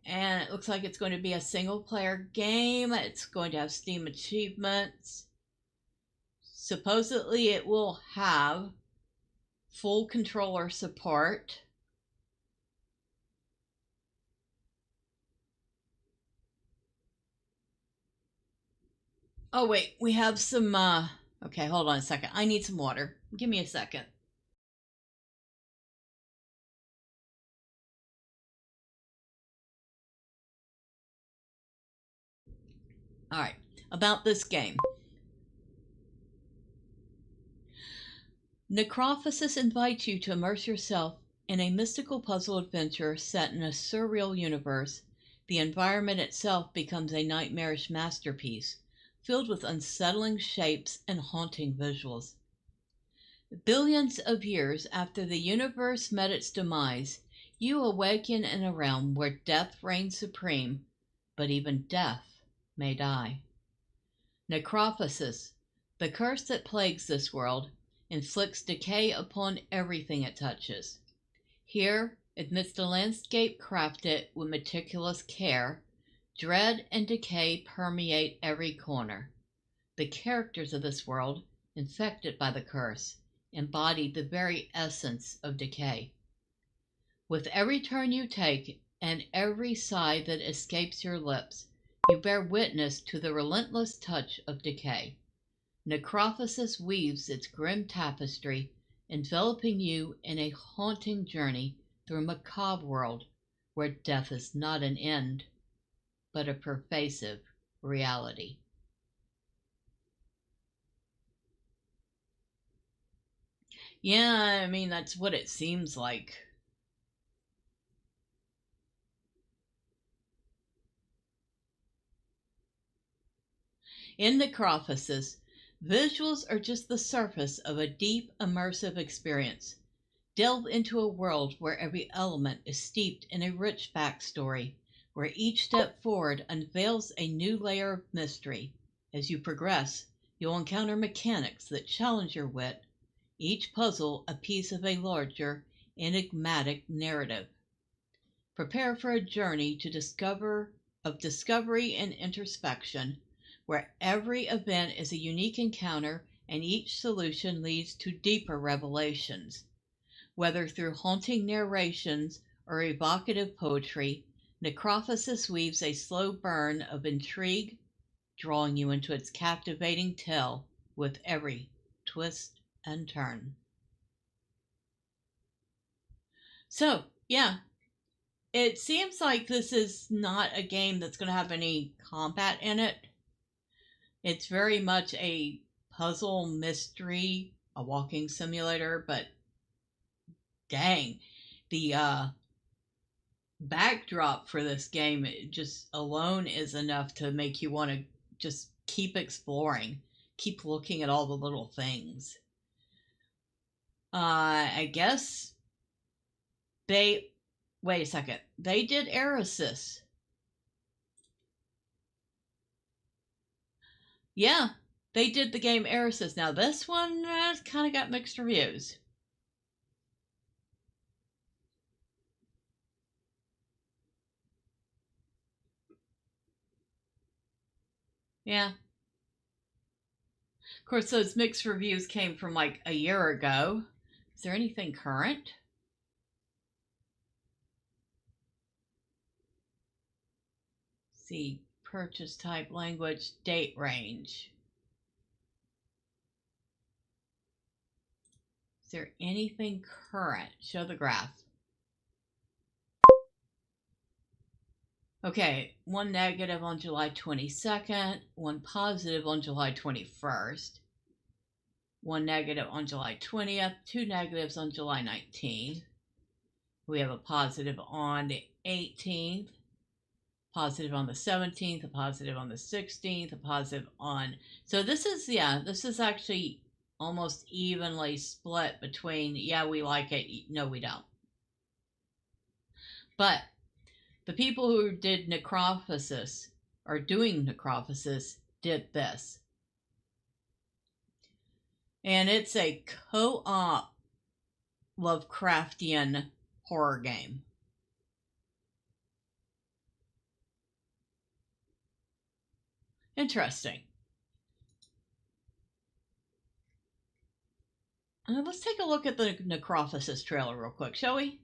And it looks like it's going to be a single-player game. It's going to have Steam achievements. Supposedly it will have full controller support. Oh wait, we have some, okay, hold on a second. I need some water. Give me a second. Alright, about this game. Necrophosis invites you to immerse yourself in a mystical puzzle adventure set in a surreal universe. The environment itself becomes a nightmarish masterpiece, filled with unsettling shapes and haunting visuals. Billions of years after the universe met its demise, you awaken in a realm where death reigns supreme, but even death may die. Necrophosis, the curse that plagues this world, inflicts decay upon everything it touches. Here, amidst a landscape crafted with meticulous care, dread and decay permeate every corner. The characters of this world, infected by the curse, embody the very essence of decay. With every turn you take and every sigh that escapes your lips, you bear witness to the relentless touch of decay. Necrophosis weaves its grim tapestry, enveloping you in a haunting journey through a macabre world where death is not an end, but a pervasive reality. Yeah, I mean, that's what it seems like. In Necrophosis, visuals are just the surface of a deep, immersive experience. Delve into a world where every element is steeped in a rich backstory, where each step forward unveils a new layer of mystery. As you progress, you'll encounter mechanics that challenge your wit, each puzzle a piece of a larger, enigmatic narrative. Prepare for a journey of discovery and introspection, where every event is a unique encounter and each solution leads to deeper revelations. Whether through haunting narrations or evocative poetry, Necrophosis weaves a slow burn of intrigue, drawing you into its captivating tale with every twist and turn. So, yeah, it seems like this is not a game that's going to have any combat in it. It's very much a puzzle mystery, a walking simulator, but dang, the backdrop for this game just alone is enough to make you want to just keep exploring, keep looking at all the little things. I guess they wait a second. They did Eresis. Yeah, they did the game Eresis. Now this one has kind of got mixed reviews. Yeah. Of course, those mixed reviews came from like a year ago. Is there anything current? Let's see, purchase type, language, date range. Is there anything current? Show the graph. Okay, one negative on July 22nd, one positive on July 21st, one negative on July 20th, two negatives on July 19th. We have a positive on the 18th, positive on the 17th, a positive on the 16th, a positive on... So this is actually almost evenly split between, yeah, we like it, no, we don't. But the people who did Necrophosis, or doing Necrophosis, did this. And it's a co-op Lovecraftian horror game. Interesting. Let's take a look at the Necrophosis trailer real quick, shall we?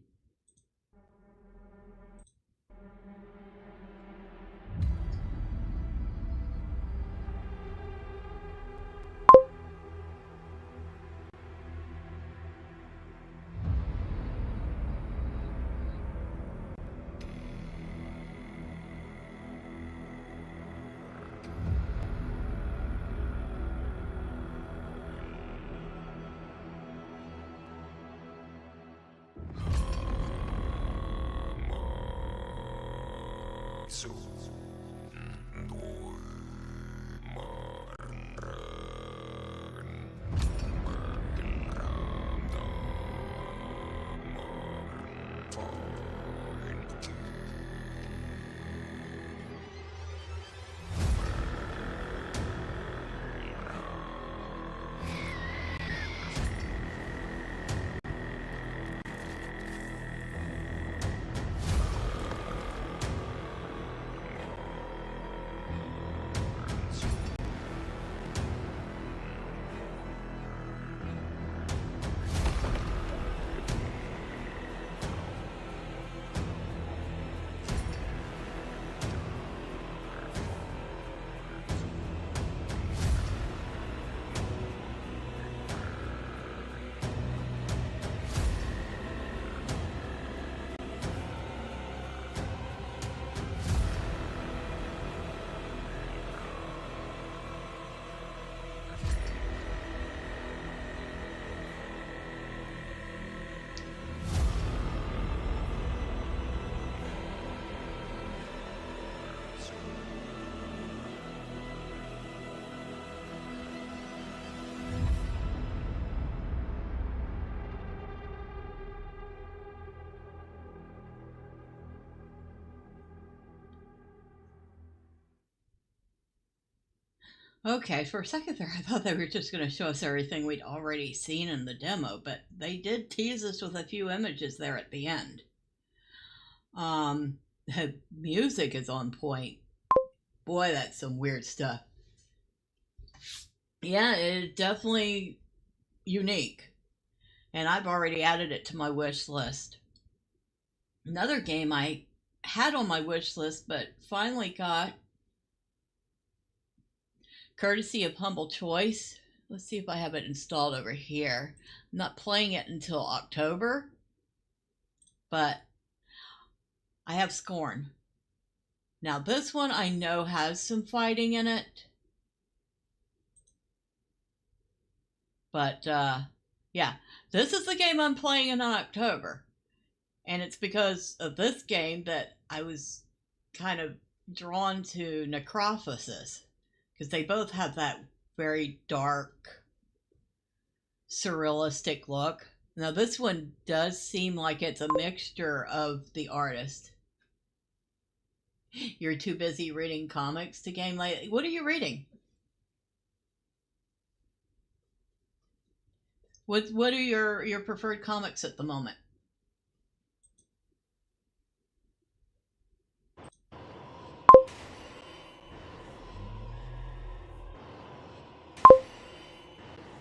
Okay, for a second there, I thought they were just going to show us everything we'd already seen in the demo, but they did tease us with a few images there at the end. The music is on point. Boy, that's some weird stuff. Yeah, it's definitely unique. And I've already added it to my wish list. Another game I had on my wish list, but finally got, courtesy of Humble Choice. Let's see if I have it installed over here. I'm not playing it until October, but I have Scorn. Now this one I know has some fighting in it, but yeah, this is the game I'm playing in October. And it's because of this game that I was kind of drawn to Necrophosis, because they both have that very dark, surrealistic look. Now this one does seem like it's a mixture of the artist. You're too busy reading comics to game lately. What are you reading? What are your preferred comics at the moment?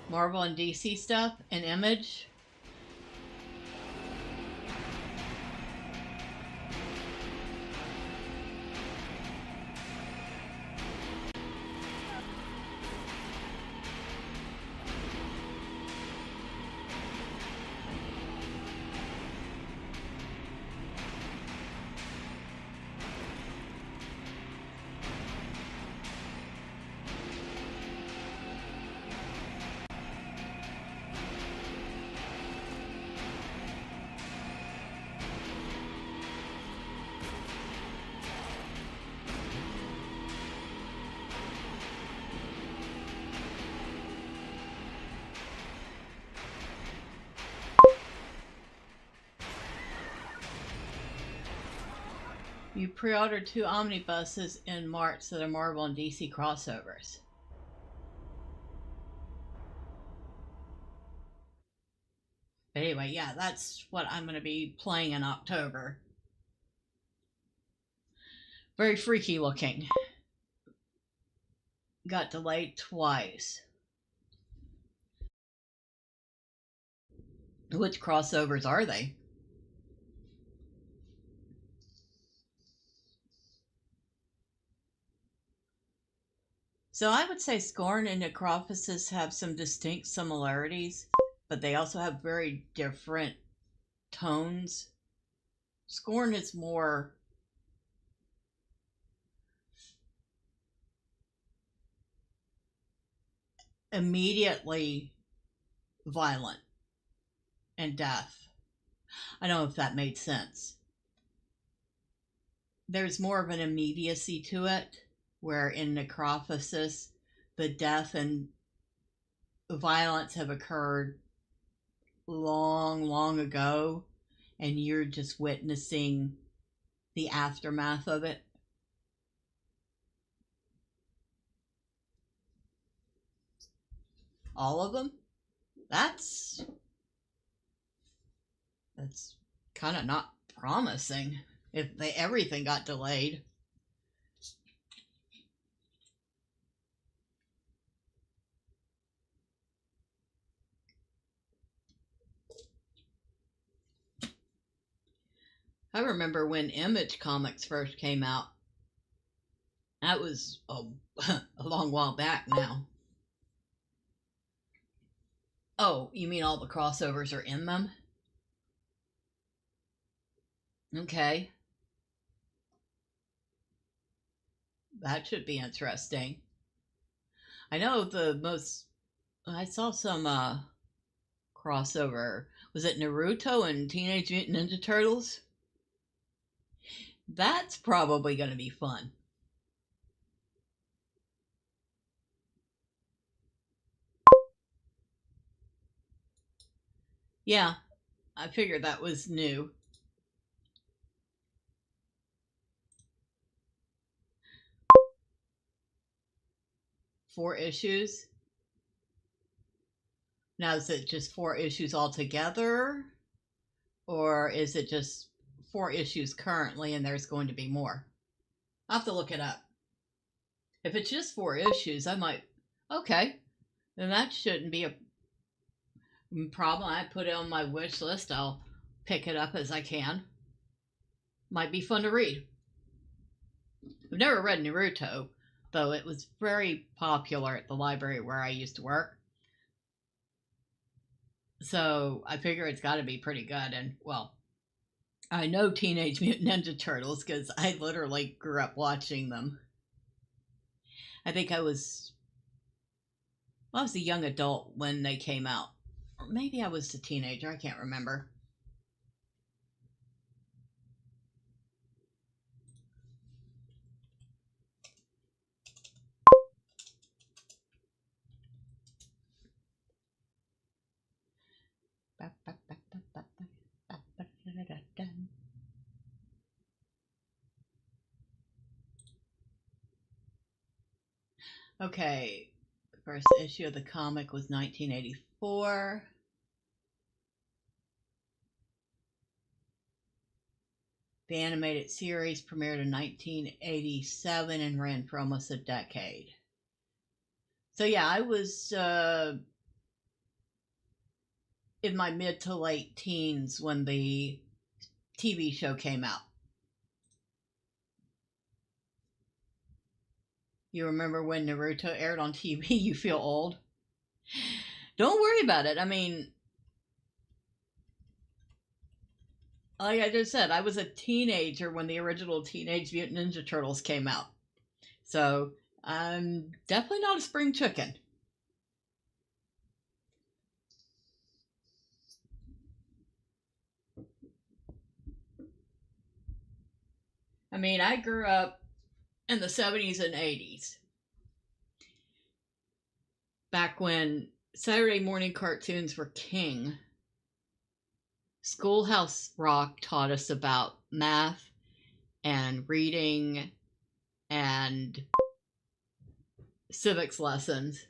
Marvel and DC stuff and Image? You pre-ordered 2 omnibuses in March that are Marvel and DC crossovers. But anyway, yeah, that's what I'm going to be playing in October. Very freaky looking. Got delayed twice. Which crossovers are they? So I would say Scorn and Necrophosis have some distinct similarities, but they also have very different tones. Scorn is more immediately violent and death. I don't know if that made sense. There's more of an immediacy to it, where in Necrophosis, the death and violence have occurred long, long ago, and you're just witnessing the aftermath of it. All of them? That's kind of not promising if everything got delayed. I remember when Image Comics first came out. That was a long while back now. Oh, you mean all the crossovers are in them? Okay. That should be interesting. I know I saw some crossover. Was it Naruto and Teenage Mutant Ninja Turtles? That's probably going to be fun. Yeah, I figured that was new. 4 issues. Now, is it just 4 issues altogether? Or is it just 4 issues currently and there's going to be more? I'll have to look it up. If it's just 4 issues, I might... Okay. Then that shouldn't be a problem. I put it on my wish list. I'll pick it up as I can. Might be fun to read. I've never read Naruto, though it was very popular at the library where I used to work. So I figure it's got to be pretty good. And, well, I know Teenage Mutant Ninja Turtles because I literally grew up watching them. I think I was a young adult when they came out. Or maybe I was a teenager. I can't remember. Okay, the first issue of the comic was 1984. The animated series premiered in 1987 and ran for almost a decade. So yeah, I was in my mid to late teens when the TV show came out. You remember when Naruto aired on TV? You feel old? Don't worry about it. I mean, like I just said, I was a teenager when the original Teenage Mutant Ninja Turtles came out. So I'm definitely not a spring chicken. I mean, I grew up in the 70s and 80s. Back when Saturday morning cartoons were king. Schoolhouse Rock taught us about math and reading and civics lessons.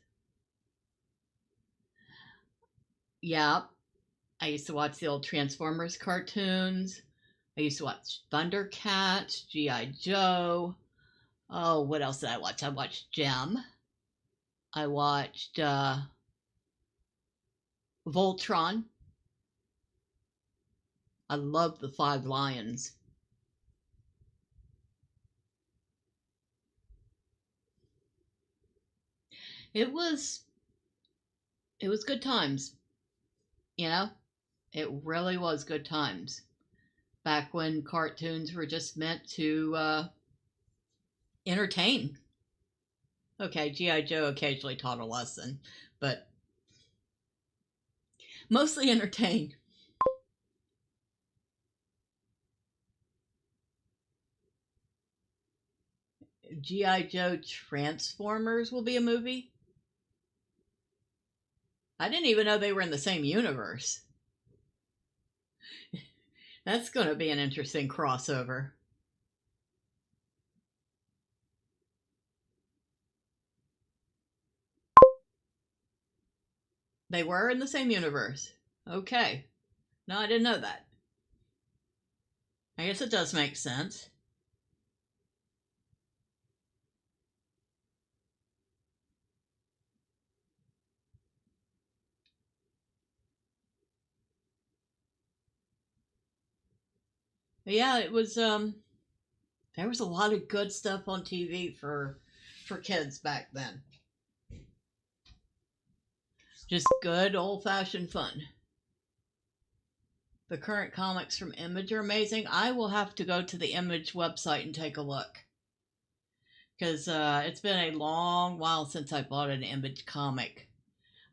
Yeah, I used to watch the old Transformers cartoons. I used to watch Thundercats, G.I. Joe. Oh, what else did I watch? I watched Gem. I watched Voltron. I loved the Five Lions. It was good times. You know? It really was good times. Back when cartoons were just meant to entertain. Okay, G.I. Joe occasionally taught a lesson, but mostly entertain. G.I. Joe Transformers will be a movie? I didn't even know they were in the same universe. That's going to be an interesting crossover. They were in the same universe. Okay. No, I didn't know that. I guess it does make sense. But yeah, it was there was a lot of good stuff on TV for kids back then. Just good old-fashioned fun. The current comics from Image are amazing. I will have to go to the Image website and take a look. Because it's been a long while since I bought an Image comic.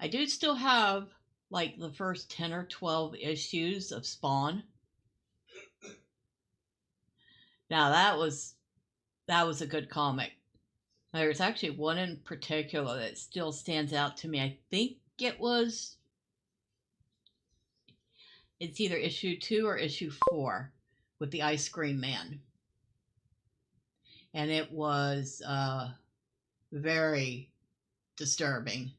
I do still have like the first 10 or 12 issues of Spawn. Now that was a good comic. There's actually one in particular that still stands out to me. I think it's either issue 2 or issue 4 with the Ice Cream Man. And it was very, disturbing.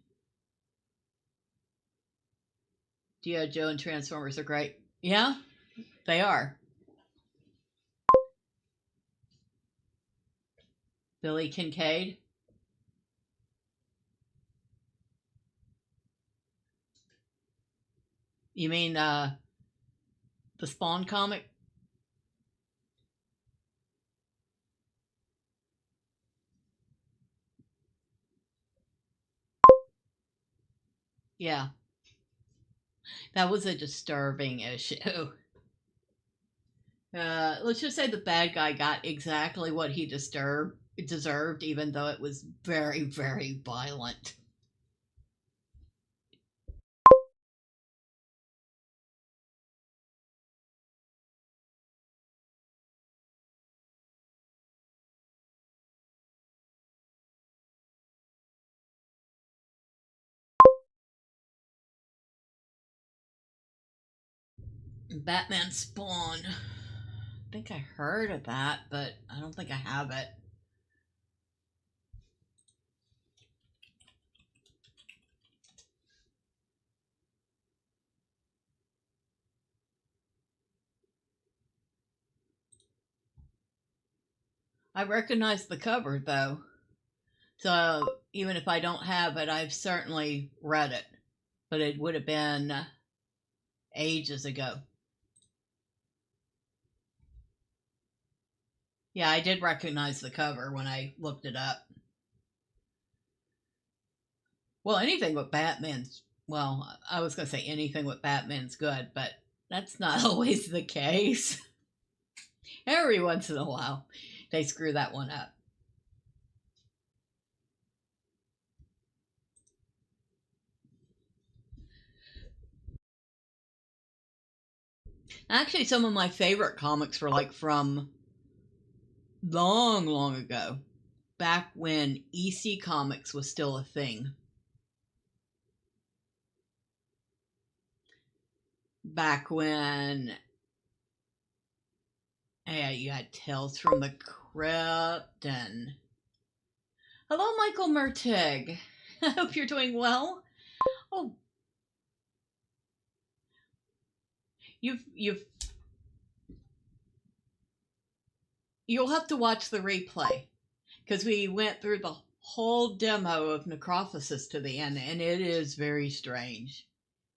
G.I. Joe and Transformers are great. Yeah, they are. Billy Kincaid. You mean the Spawn comic? Yeah. That was a disturbing issue. Let's just say the bad guy got exactly what he deserved, even though it was very, very violent. Batman Spawn. I think I heard of that, but I don't think I have it. I recognize the cover, though. So even if I don't have it, I've certainly read it. But it would have been ages ago. Yeah, I did recognize the cover when I looked it up. Well, anything with Batman's... Well, I was going to say anything with Batman's good, but that's not always the case. Every once in a while, they screw that one up. Actually, some of my favorite comics were like from long, long ago. Back when EC Comics was still a thing. Back when you had Tales from the Crypt and... Hello, Michael Mertig. I hope you're doing well. Oh, you'll have to watch the replay, because we went through the whole demo of Necrophosis to the end, and it is very strange.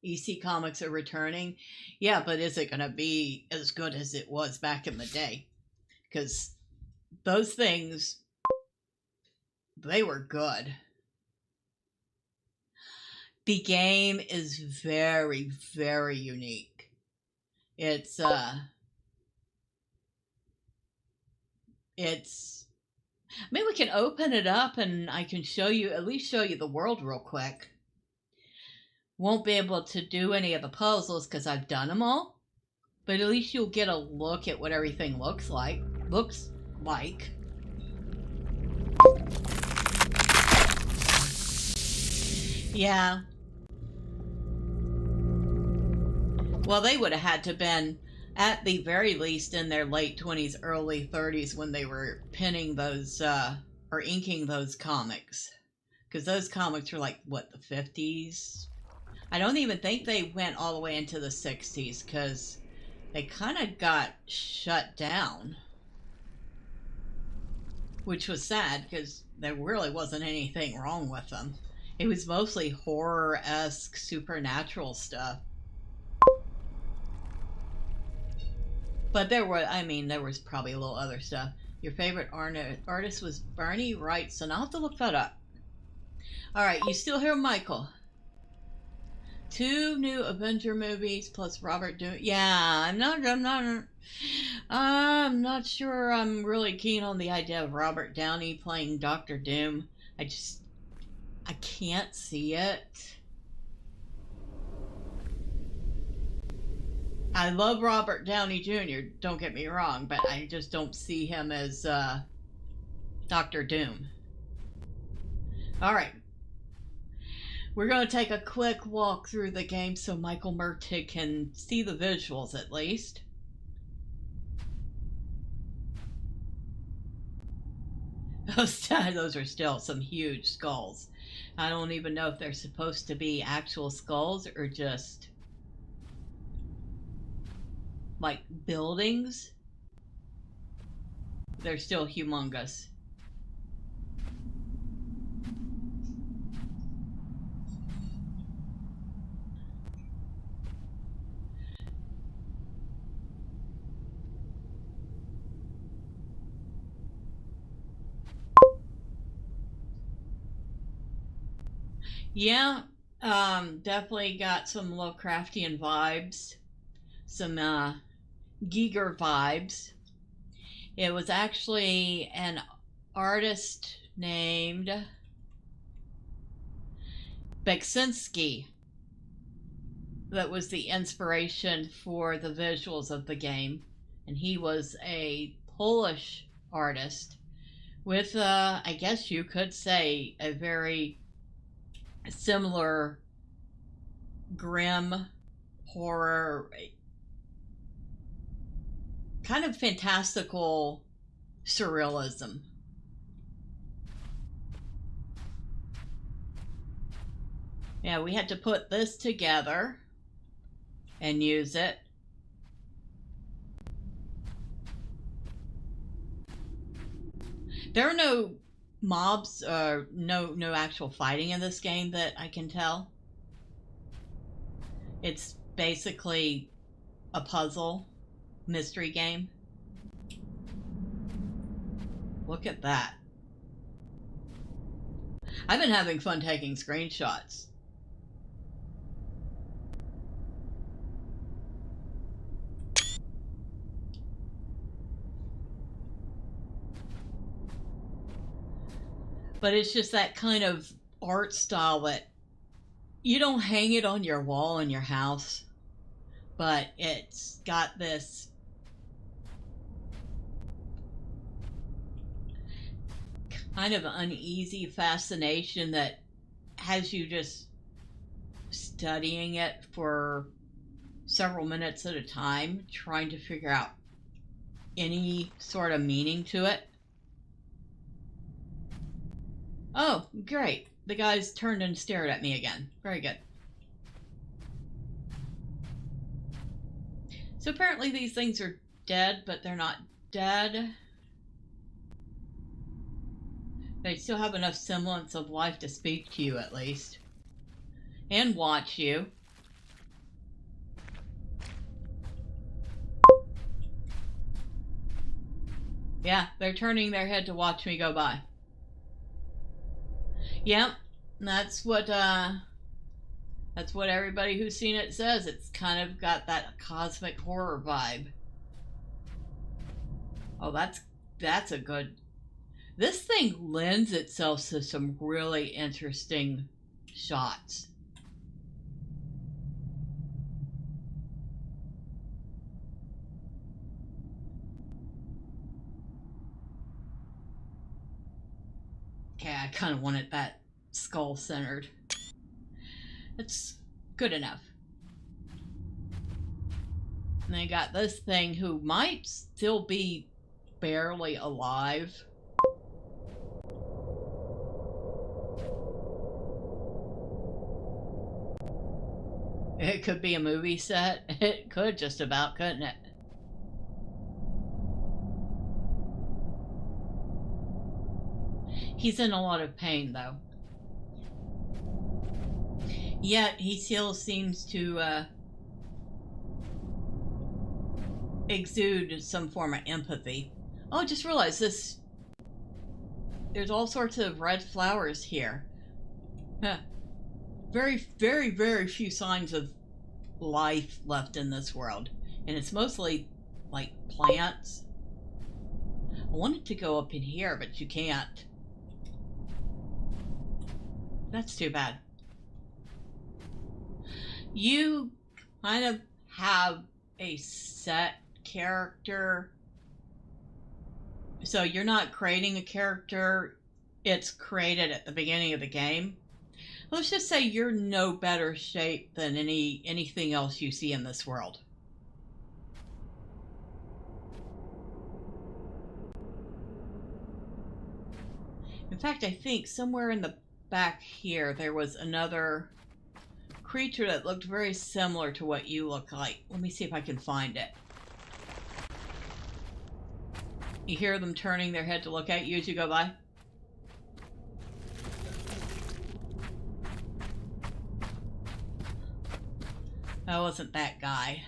EC Comics are returning. Yeah, but is it going to be as good as it was back in the day? Because those things, they were good. The game is very, very unique. It's maybe we can open it up and I can at least show you the world real quick. Won't be able to do any of the puzzles because I've done them all, but at least you'll get a look at what everything looks like. Yeah. Well, they would have had to been at the very least in their late 20s, early 30s when they were penning those, or inking those comics. Because those comics were like, what, the 50s? I don't even think they went all the way into the 60s, because they kind of got shut down. Which was sad, because there really wasn't anything wrong with them. It was mostly horror-esque, supernatural stuff. But there was probably a little other stuff. Your favorite artist was Bernie Wrightson. I'll have to look that up. Alright, you still hear Michael? 2 new Avenger movies plus Robert Downey. Yeah, I'm not sure I'm really keen on the idea of Robert Downey playing Dr. Doom. I can't see it. I love Robert Downey Jr., don't get me wrong, but I just don't see him as Dr. Doom. Alright. We're going to take a quick walk through the game so Michael Mertig can see the visuals at least. Those are still some huge skulls. I don't even know if they're supposed to be actual skulls or just like buildings. They're still humongous. Yeah, definitely got some Lovecraftian vibes, some Giger vibes. It was actually an artist named Beksinski that was the inspiration for the visuals of the game. And he was a Polish artist with, I guess you could say, a very similar grim horror, kind of fantastical surrealism. Yeah, we had to put this together and use it. There are no mobs or no actual fighting in this game that I can tell. It's basically a puzzle mystery game. Look at that. I've been having fun taking screenshots. But it's just that kind of art style that you don't hang it on your wall in your house, but it's got this kind of uneasy fascination that has you just studying it for several minutes at a time, trying to figure out any sort of meaning to it. Oh, great. The guys turned and stared at me again. Very good. So apparently these things are dead, but they're not dead. They still have enough semblance of life to speak to you, at least. And watch you. Yeah, they're turning their head to watch me go by. Yep, that's what everybody who's seen it says. It's kind of got that cosmic horror vibe. Oh, that's a good. This thing lends itself to some really interesting shots. Okay, I kind of wanted that skull centered. That's good enough. And they got this thing who might still be barely alive. It could be a movie set. It could just about, couldn't it? He's in a lot of pain, though. Yet, he still seems to exude some form of empathy. Oh, I just realized this. There's all sorts of red flowers here. Huh. Very, very, very few signs of life left in this world. And it's mostly, like, plants. I wanted to go up in here, but you can't. That's too bad. You kind of have a set character. So you're not creating a character. It's created at the beginning of the game. Let's just say you're no better shape than anything else you see in this world. In fact, I think somewhere in the back here there was another creature that looked very similar to what you look like. Let me see if I can find it. You hear them turning their head to look at you as you go by? That wasn't that guy.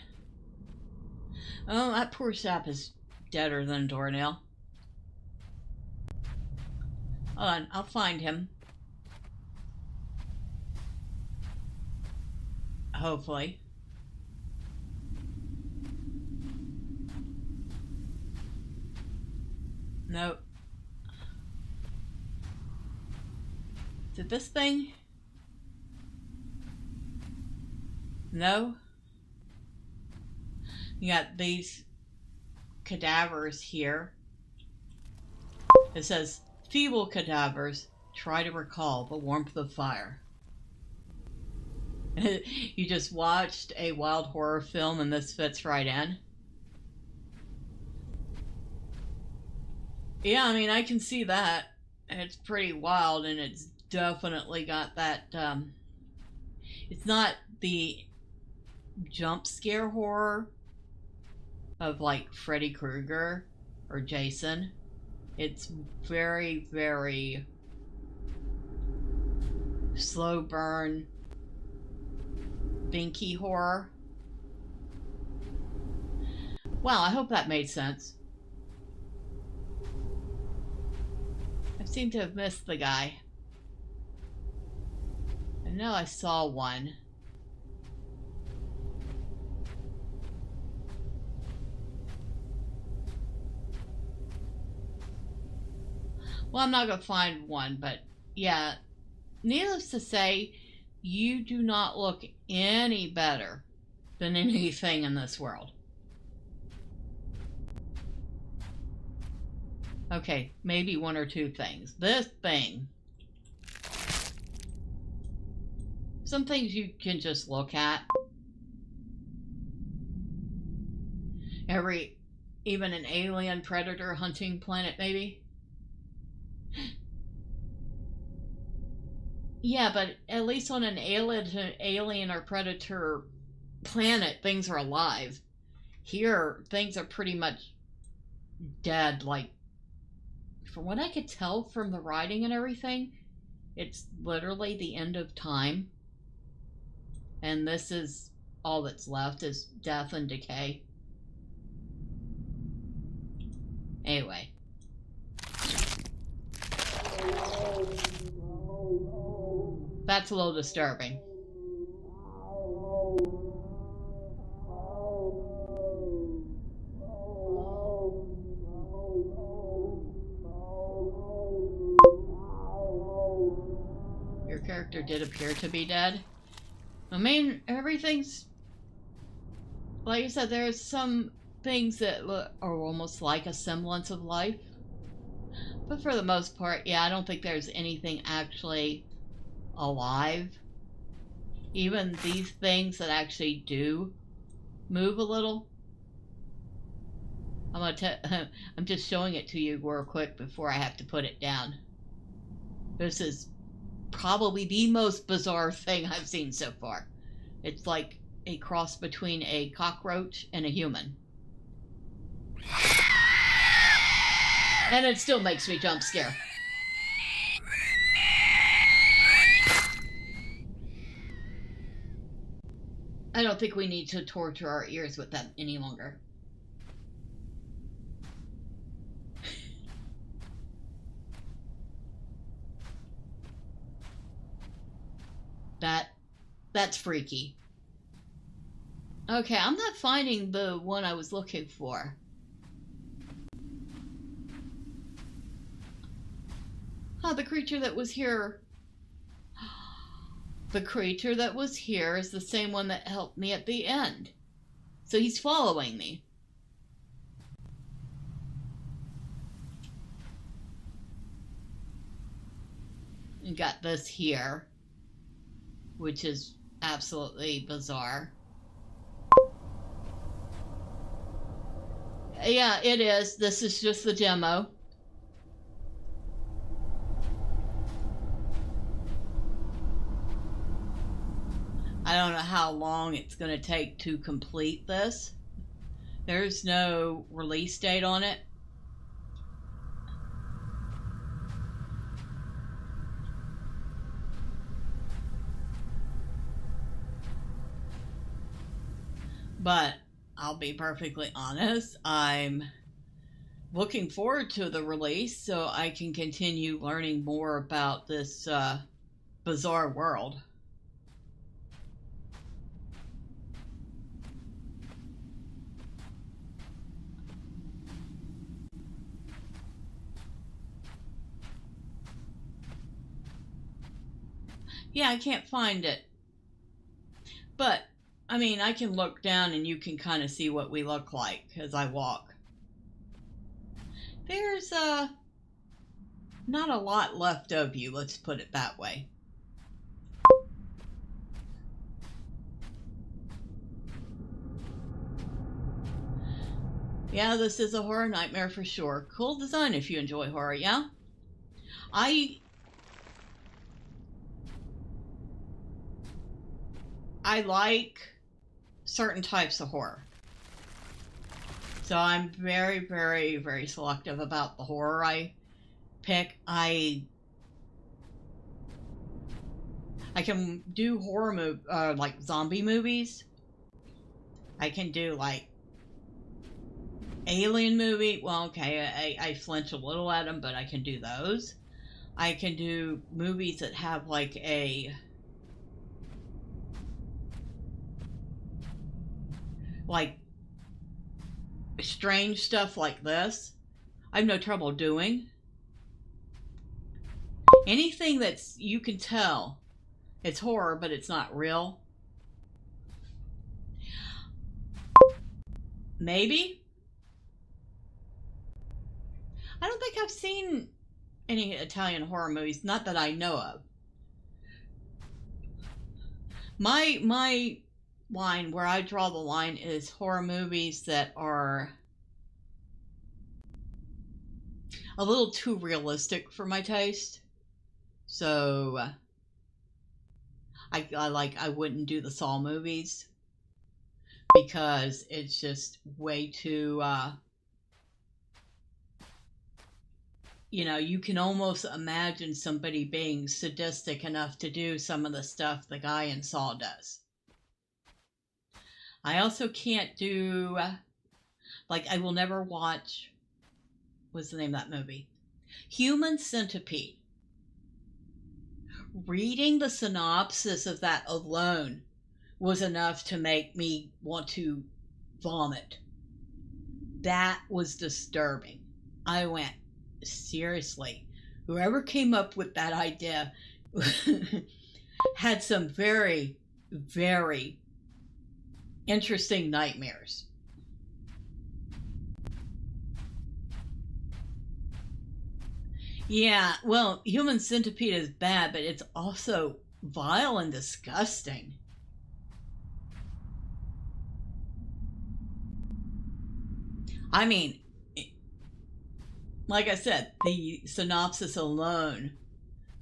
Oh, that poor sap is deader than a doornail. Hold on, I'll find him. Hopefully. Nope. Is it this thing? No? You got these cadavers here. It says, feeble cadavers, try to recall the warmth of fire. You just watched a wild horror film and this fits right in. Yeah, I mean, I can see that. It's pretty wild, and it's definitely got that, it's not the jump scare horror of, like, Freddy Krueger or Jason. It's very, very slow burn, binky horror. Wow, I hope that made sense. I seem to have missed the guy. I know I saw one. Well, I'm not going to find one, but yeah, needless to say, you do not look any better than anything in this world. Okay, maybe one or two things. This thing. Some things you can just look at. Even an alien predator hunting planet, maybe? Yeah, but at least on an alien or predator planet, things are alive. Here, things are pretty much dead. Like, from what I could tell from the writing and everything, it's literally the end of time. And this is all that's left is death and decay. Anyway. That's a little disturbing. Your character did appear to be dead. I mean, everything's... Like I said, there's some things that are almost like a semblance of life. But for the most part, yeah, I don't think there's anything actually alive. Even these things that actually do move a little. I'm just showing it to you real quick before I have to put it down. This is probably the most bizarre thing I've seen so far. It's like a cross between a cockroach and a human. And it still makes me jump scare. I don't think we need to torture our ears with them any longer. That's freaky. Okay, I'm not finding the one I was looking for. Oh, the creature that was here. The creature that was here is the same one that helped me at the end. So he's following me. You got this here, which is absolutely bizarre. Yeah, it is. This is just the demo. I don't know how long it's going to take to complete this. There's no release date on it. But I'll be perfectly honest, I'm looking forward to the release so I can continue learning more about this bizarre world. Yeah, I can't find it. But, I mean, I can look down and you can kind of see what we look like as I walk. There's not a lot left of you, let's put it that way. Yeah, this is a horror nightmare for sure. Cool design if you enjoy horror, yeah? I like certain types of horror. So I'm very, very, very selective about the horror I pick. I can do horror like zombie movies. I can do like alien movie. Well, okay, I flinch a little at them, but I can do those. I can do movies that have like strange stuff like this. I have no trouble doing. Anything that's, you can tell it's horror, but it's not real. Maybe. I don't think I've seen any Italian horror movies, not that I know of. My line, where I draw the line, is horror movies that are a little too realistic for my taste. So I wouldn't do the Saw movies because it's just way too you can almost imagine somebody being sadistic enough to do some of the stuff the guy in Saw does. I also can't do, I will never watch, what's the name of that movie? Human Centipede. Reading the synopsis of that alone was enough to make me want to vomit. That was disturbing. I went, seriously, whoever came up with that idea had some very, very interesting nightmares. Yeah, well, Human Centipede is bad, but it's also vile and disgusting. I mean, like I said, the synopsis alone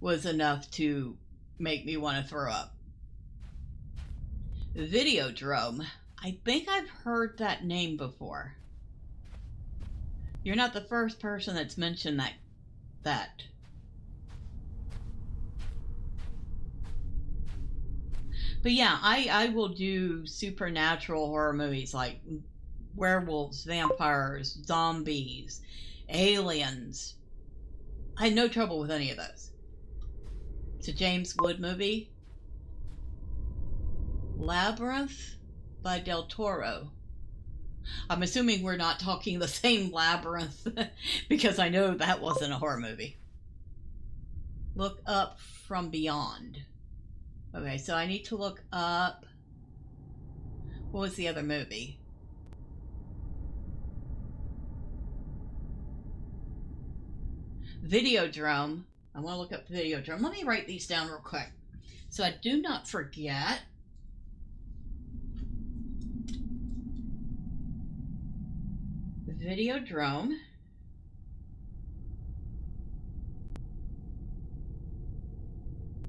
was enough to make me want to throw up. Videodrome. I think I've heard that name before. You're not the first person that's mentioned that. But yeah, I will do supernatural horror movies like werewolves, vampires, zombies, aliens. I had no trouble with any of those. It's a James Wood movie. Labyrinth by Del Toro. I'm assuming we're not talking the same Labyrinth because I know that wasn't a horror movie. Look Up From Beyond. Okay, so I need to look up. What was the other movie? Videodrome. I want to look up Videodrome. Let me write these down real quick so I do not forget. Videodrome.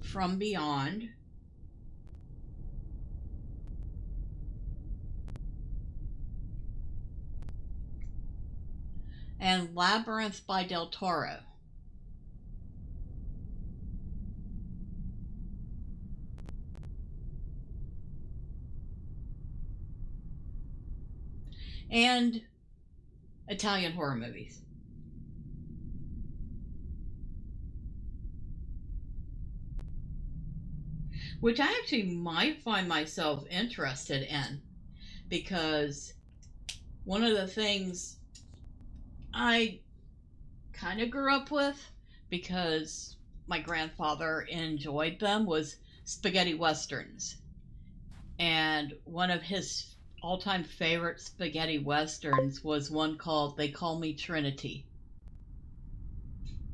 From Beyond. and Labyrinth by Del Toro. And Italian horror movies. Which I actually might find myself interested in, because one of the things I kind of grew up with, because my grandfather enjoyed them, was spaghetti westerns. And one of his all-time favorite spaghetti westerns was one called They Call Me Trinity.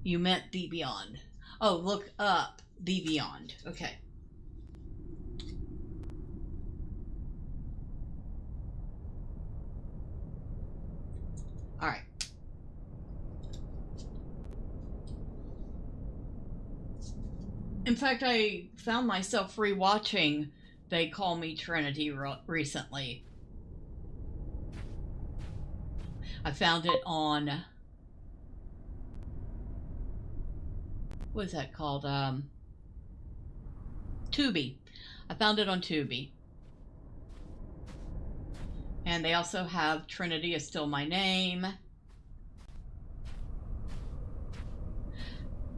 You meant The Beyond. Oh, look up The Beyond. Okay. All right. In fact, I found myself rewatching They Call Me Trinity recently. I found it on, what is that called? Tubi. I found it on Tubi. And they also have Trinity Is Still My Name.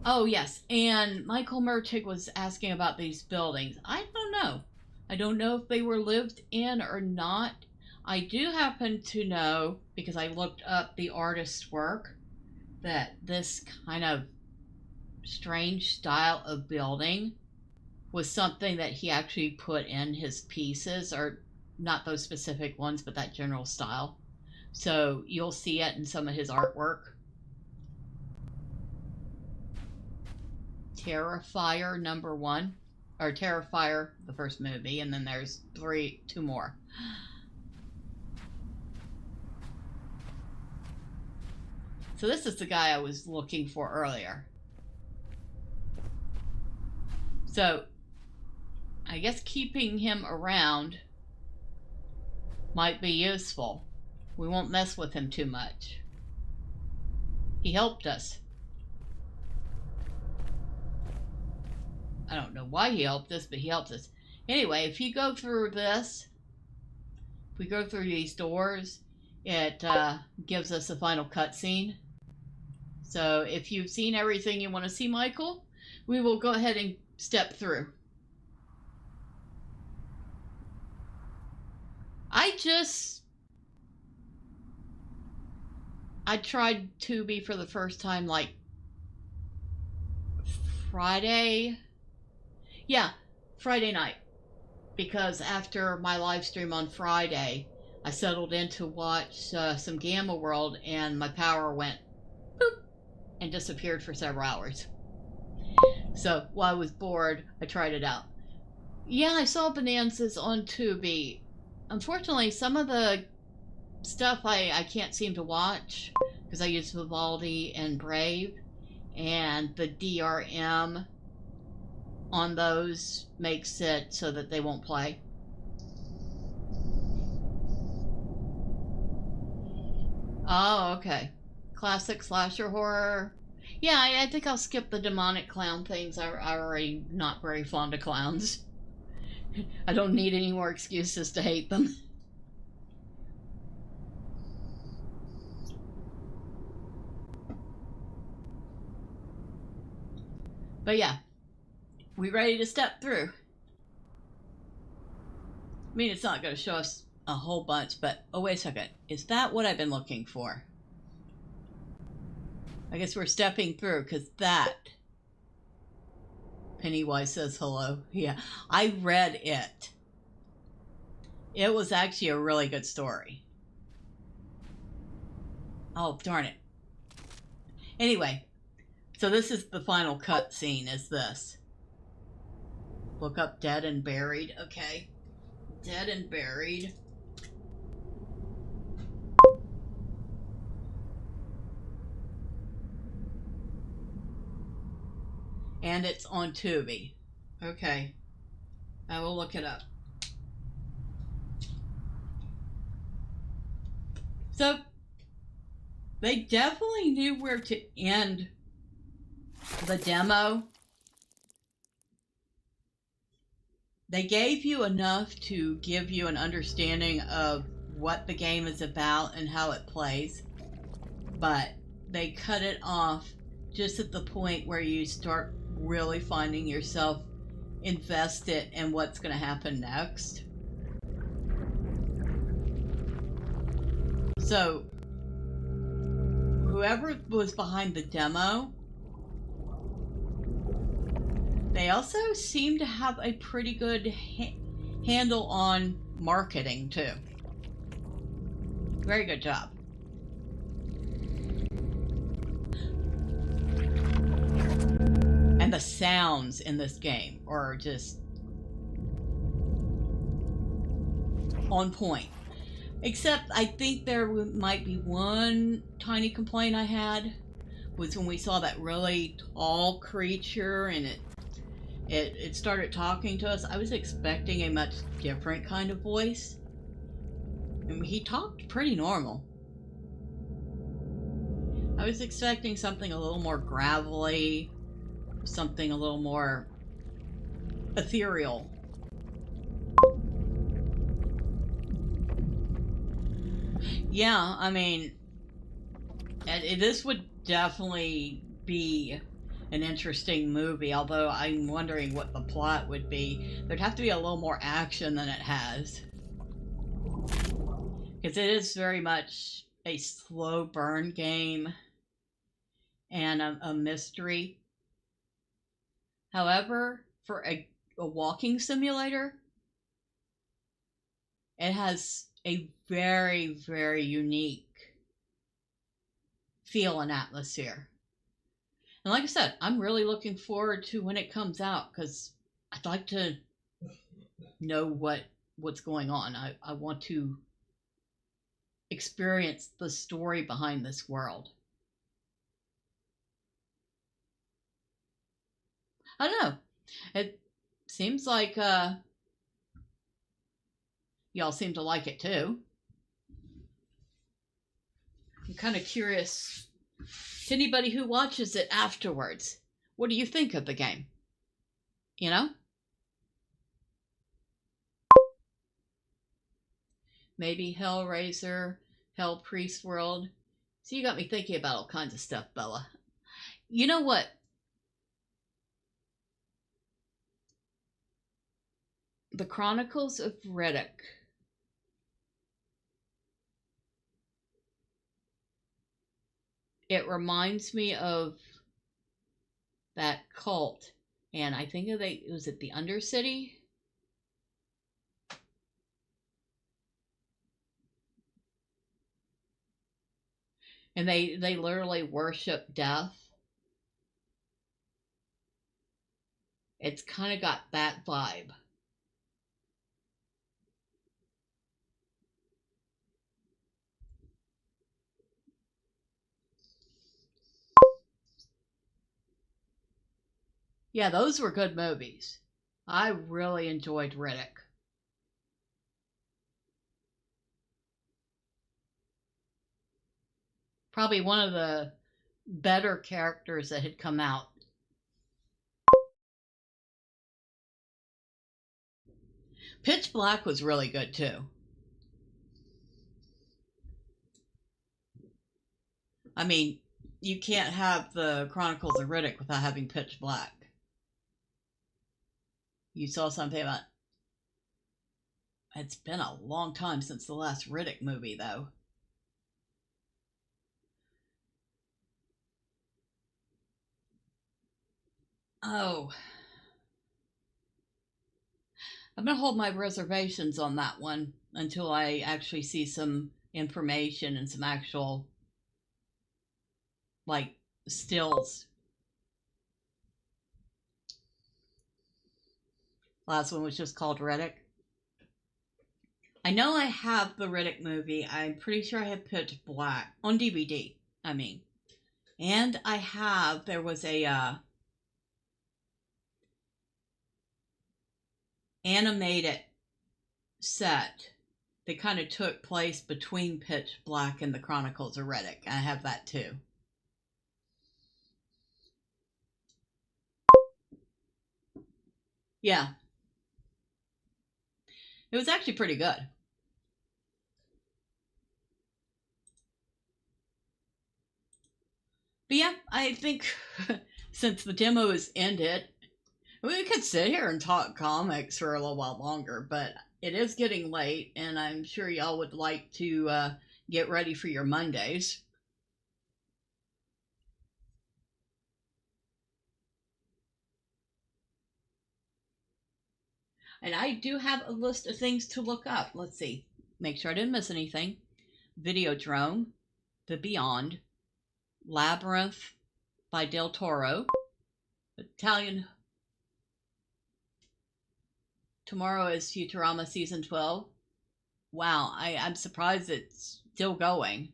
Oh, yes. And Michael Mertig was asking about these buildings. I don't know. I don't know if they were lived in or not. I do happen to know, because I looked up the artist's work, that this kind of strange style of building was something that he actually put in his pieces, or not those specific ones, but that general style. So you'll see it in some of his artwork. Terrifier #1, or Terrifier, the first movie, and then there's two more. So this is the guy I was looking for earlier. So I guess keeping him around might be useful. We won't mess with him too much. He helped us. I don't know why he helped us, but he helped us. Anyway, if you go through this, if we go through these doors, it gives us a final cutscene. So if you've seen everything you want to see, Michael, we will go ahead and step through. I tried Tubi for the first time like Friday. Yeah, Friday night. Because after my live stream on Friday, I settled in to watch some Gamma World, and my power went boop and disappeared for several hours. So while I was bored, I tried it out. Yeah, I saw Bonanzas on Tubi. Unfortunately, some of the stuff I can't seem to watch because I use Vivaldi and Brave, and the DRM on those makes it so that they won't play. Oh, okay. Classic slasher horror. Yeah, I think I'll skip the demonic clown things. I'm already not very fond of clowns. I don't need any more excuses to hate them. But yeah, we ready to step through? I mean, it's not going to show us a whole bunch, but oh, wait a second. Is that what I've been looking for? I guess we're stepping through because that Pennywise says hello. Yeah, I read it. It was actually a really good story. Oh, darn it. Anyway, so this is the final cut scene, is this. Look up Dead and Buried. Okay. Dead and Buried. And it's on Tubi. Okay. I will look it up. So, They definitely knew where to end the demo. They gave you enough to give you an understanding of what the game is about and how it plays, but they cut it off just at the point where you start really finding yourself invested in what's going to happen next. So, whoever was behind the demo, they also seem to have a pretty good handle on marketing, too. Very good job. And the sounds in this game are just on point. Except I think there might be one tiny complaint I had, was when we saw that really tall creature and it started talking to us. I was expecting a much different kind of voice. And he talked pretty normal. I was expecting something a little more gravelly, something a little more ethereal. Yeah, I mean, this would definitely be an interesting movie, although I'm wondering what the plot would be. There'd have to be a little more action than it has. Because it is very much a slow burn game and a mystery. However, for a walking simulator, it has a very, very unique feel and atmosphere. And like I said, I'm really looking forward to when it comes out, because I'd like to know what's going on. I want to experience the story behind this world. I don't know. It seems like y'all seem to like it too. I'm kind of curious to anybody who watches it afterwards. What do you think of the game? You know? Maybe Hellraiser, Hell Priest World. So you got me thinking about all kinds of stuff, Bella. You know what? The Chronicles of Riddick. It reminds me of that cult, and I think was it the Undercity? And they literally worship death. It's kind of got that vibe. Yeah, those were good movies. I really enjoyed Riddick. Probably one of the better characters that had come out. Pitch Black was really good too. I mean, you can't have the Chronicles of Riddick without having Pitch Black. You saw something about... It's been a long time since the last Riddick movie, though. Oh. I'm going to hold my reservations on that one until I actually see some information and some actual, like, stills. Last one was just called Riddick. I know I have the Riddick movie. I'm pretty sure I have Pitch Black on DVD, I mean. And there was a animated set they kind of took place between Pitch Black and the Chronicles of Riddick. I have that too. Yeah. It was actually pretty good. But yeah, I think since the demo is ended, we could sit here and talk comics for a little while longer, but it is getting late, and I'm sure y'all would like to get ready for your Mondays. And I do have a list of things to look up. Let's see. Make sure I didn't miss anything. Videodrome, The Beyond, Labyrinth by Del Toro, Italian. Tomorrow is Futurama Season 12. Wow, I'm surprised it's still going.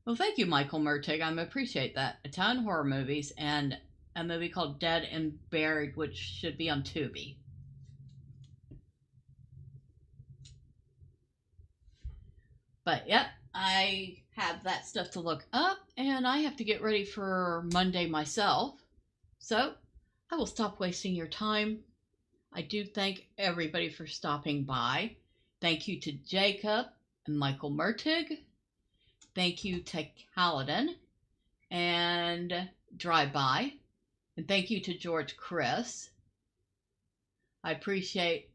Well, thank you, Michael Mertig. I appreciate that. Italian horror movies and a movie called Dead and Buried, which should be on Tubi. But yep, I have that stuff to look up, and I have to get ready for Monday myself. So I will stop wasting your time. I do thank everybody for stopping by. Thank you to Jacob and Michael Mertig. Thank you to Kaladin and Drive By. And thank you to George Chris. I appreciate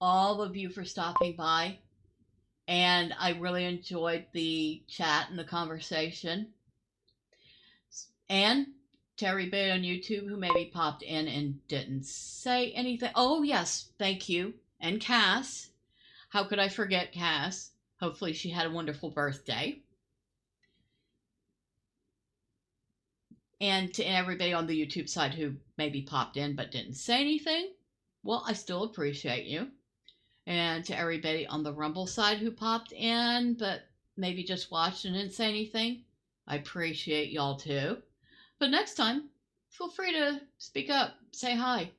all of you for stopping by. And I really enjoyed the chat and the conversation. And to everybody on YouTube who maybe popped in and didn't say anything. Oh, yes, thank you. And Cass. How could I forget Cass? Hopefully she had a wonderful birthday. And to everybody on the YouTube side who maybe popped in but didn't say anything, well, I still appreciate you. And to everybody on the Rumble side who popped in but maybe just watched and didn't say anything, I appreciate y'all too. But next time, feel free to speak up, say hi.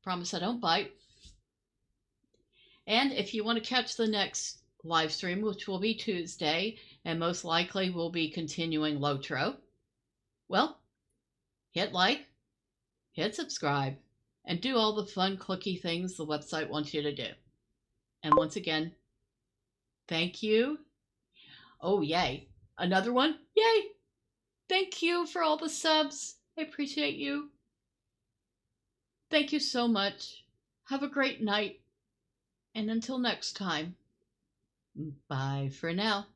Promise I don't bite. And if you want to catch the next live stream, which will be Tuesday, and most likely will be continuing Lotro, well, hit like, hit subscribe, and do all the fun clicky things the website wants you to do. And once again, thank you. Oh, yay. Another one? Yay! Thank you for all the subs. I appreciate you. Thank you so much. Have a great night. And until next time, bye for now.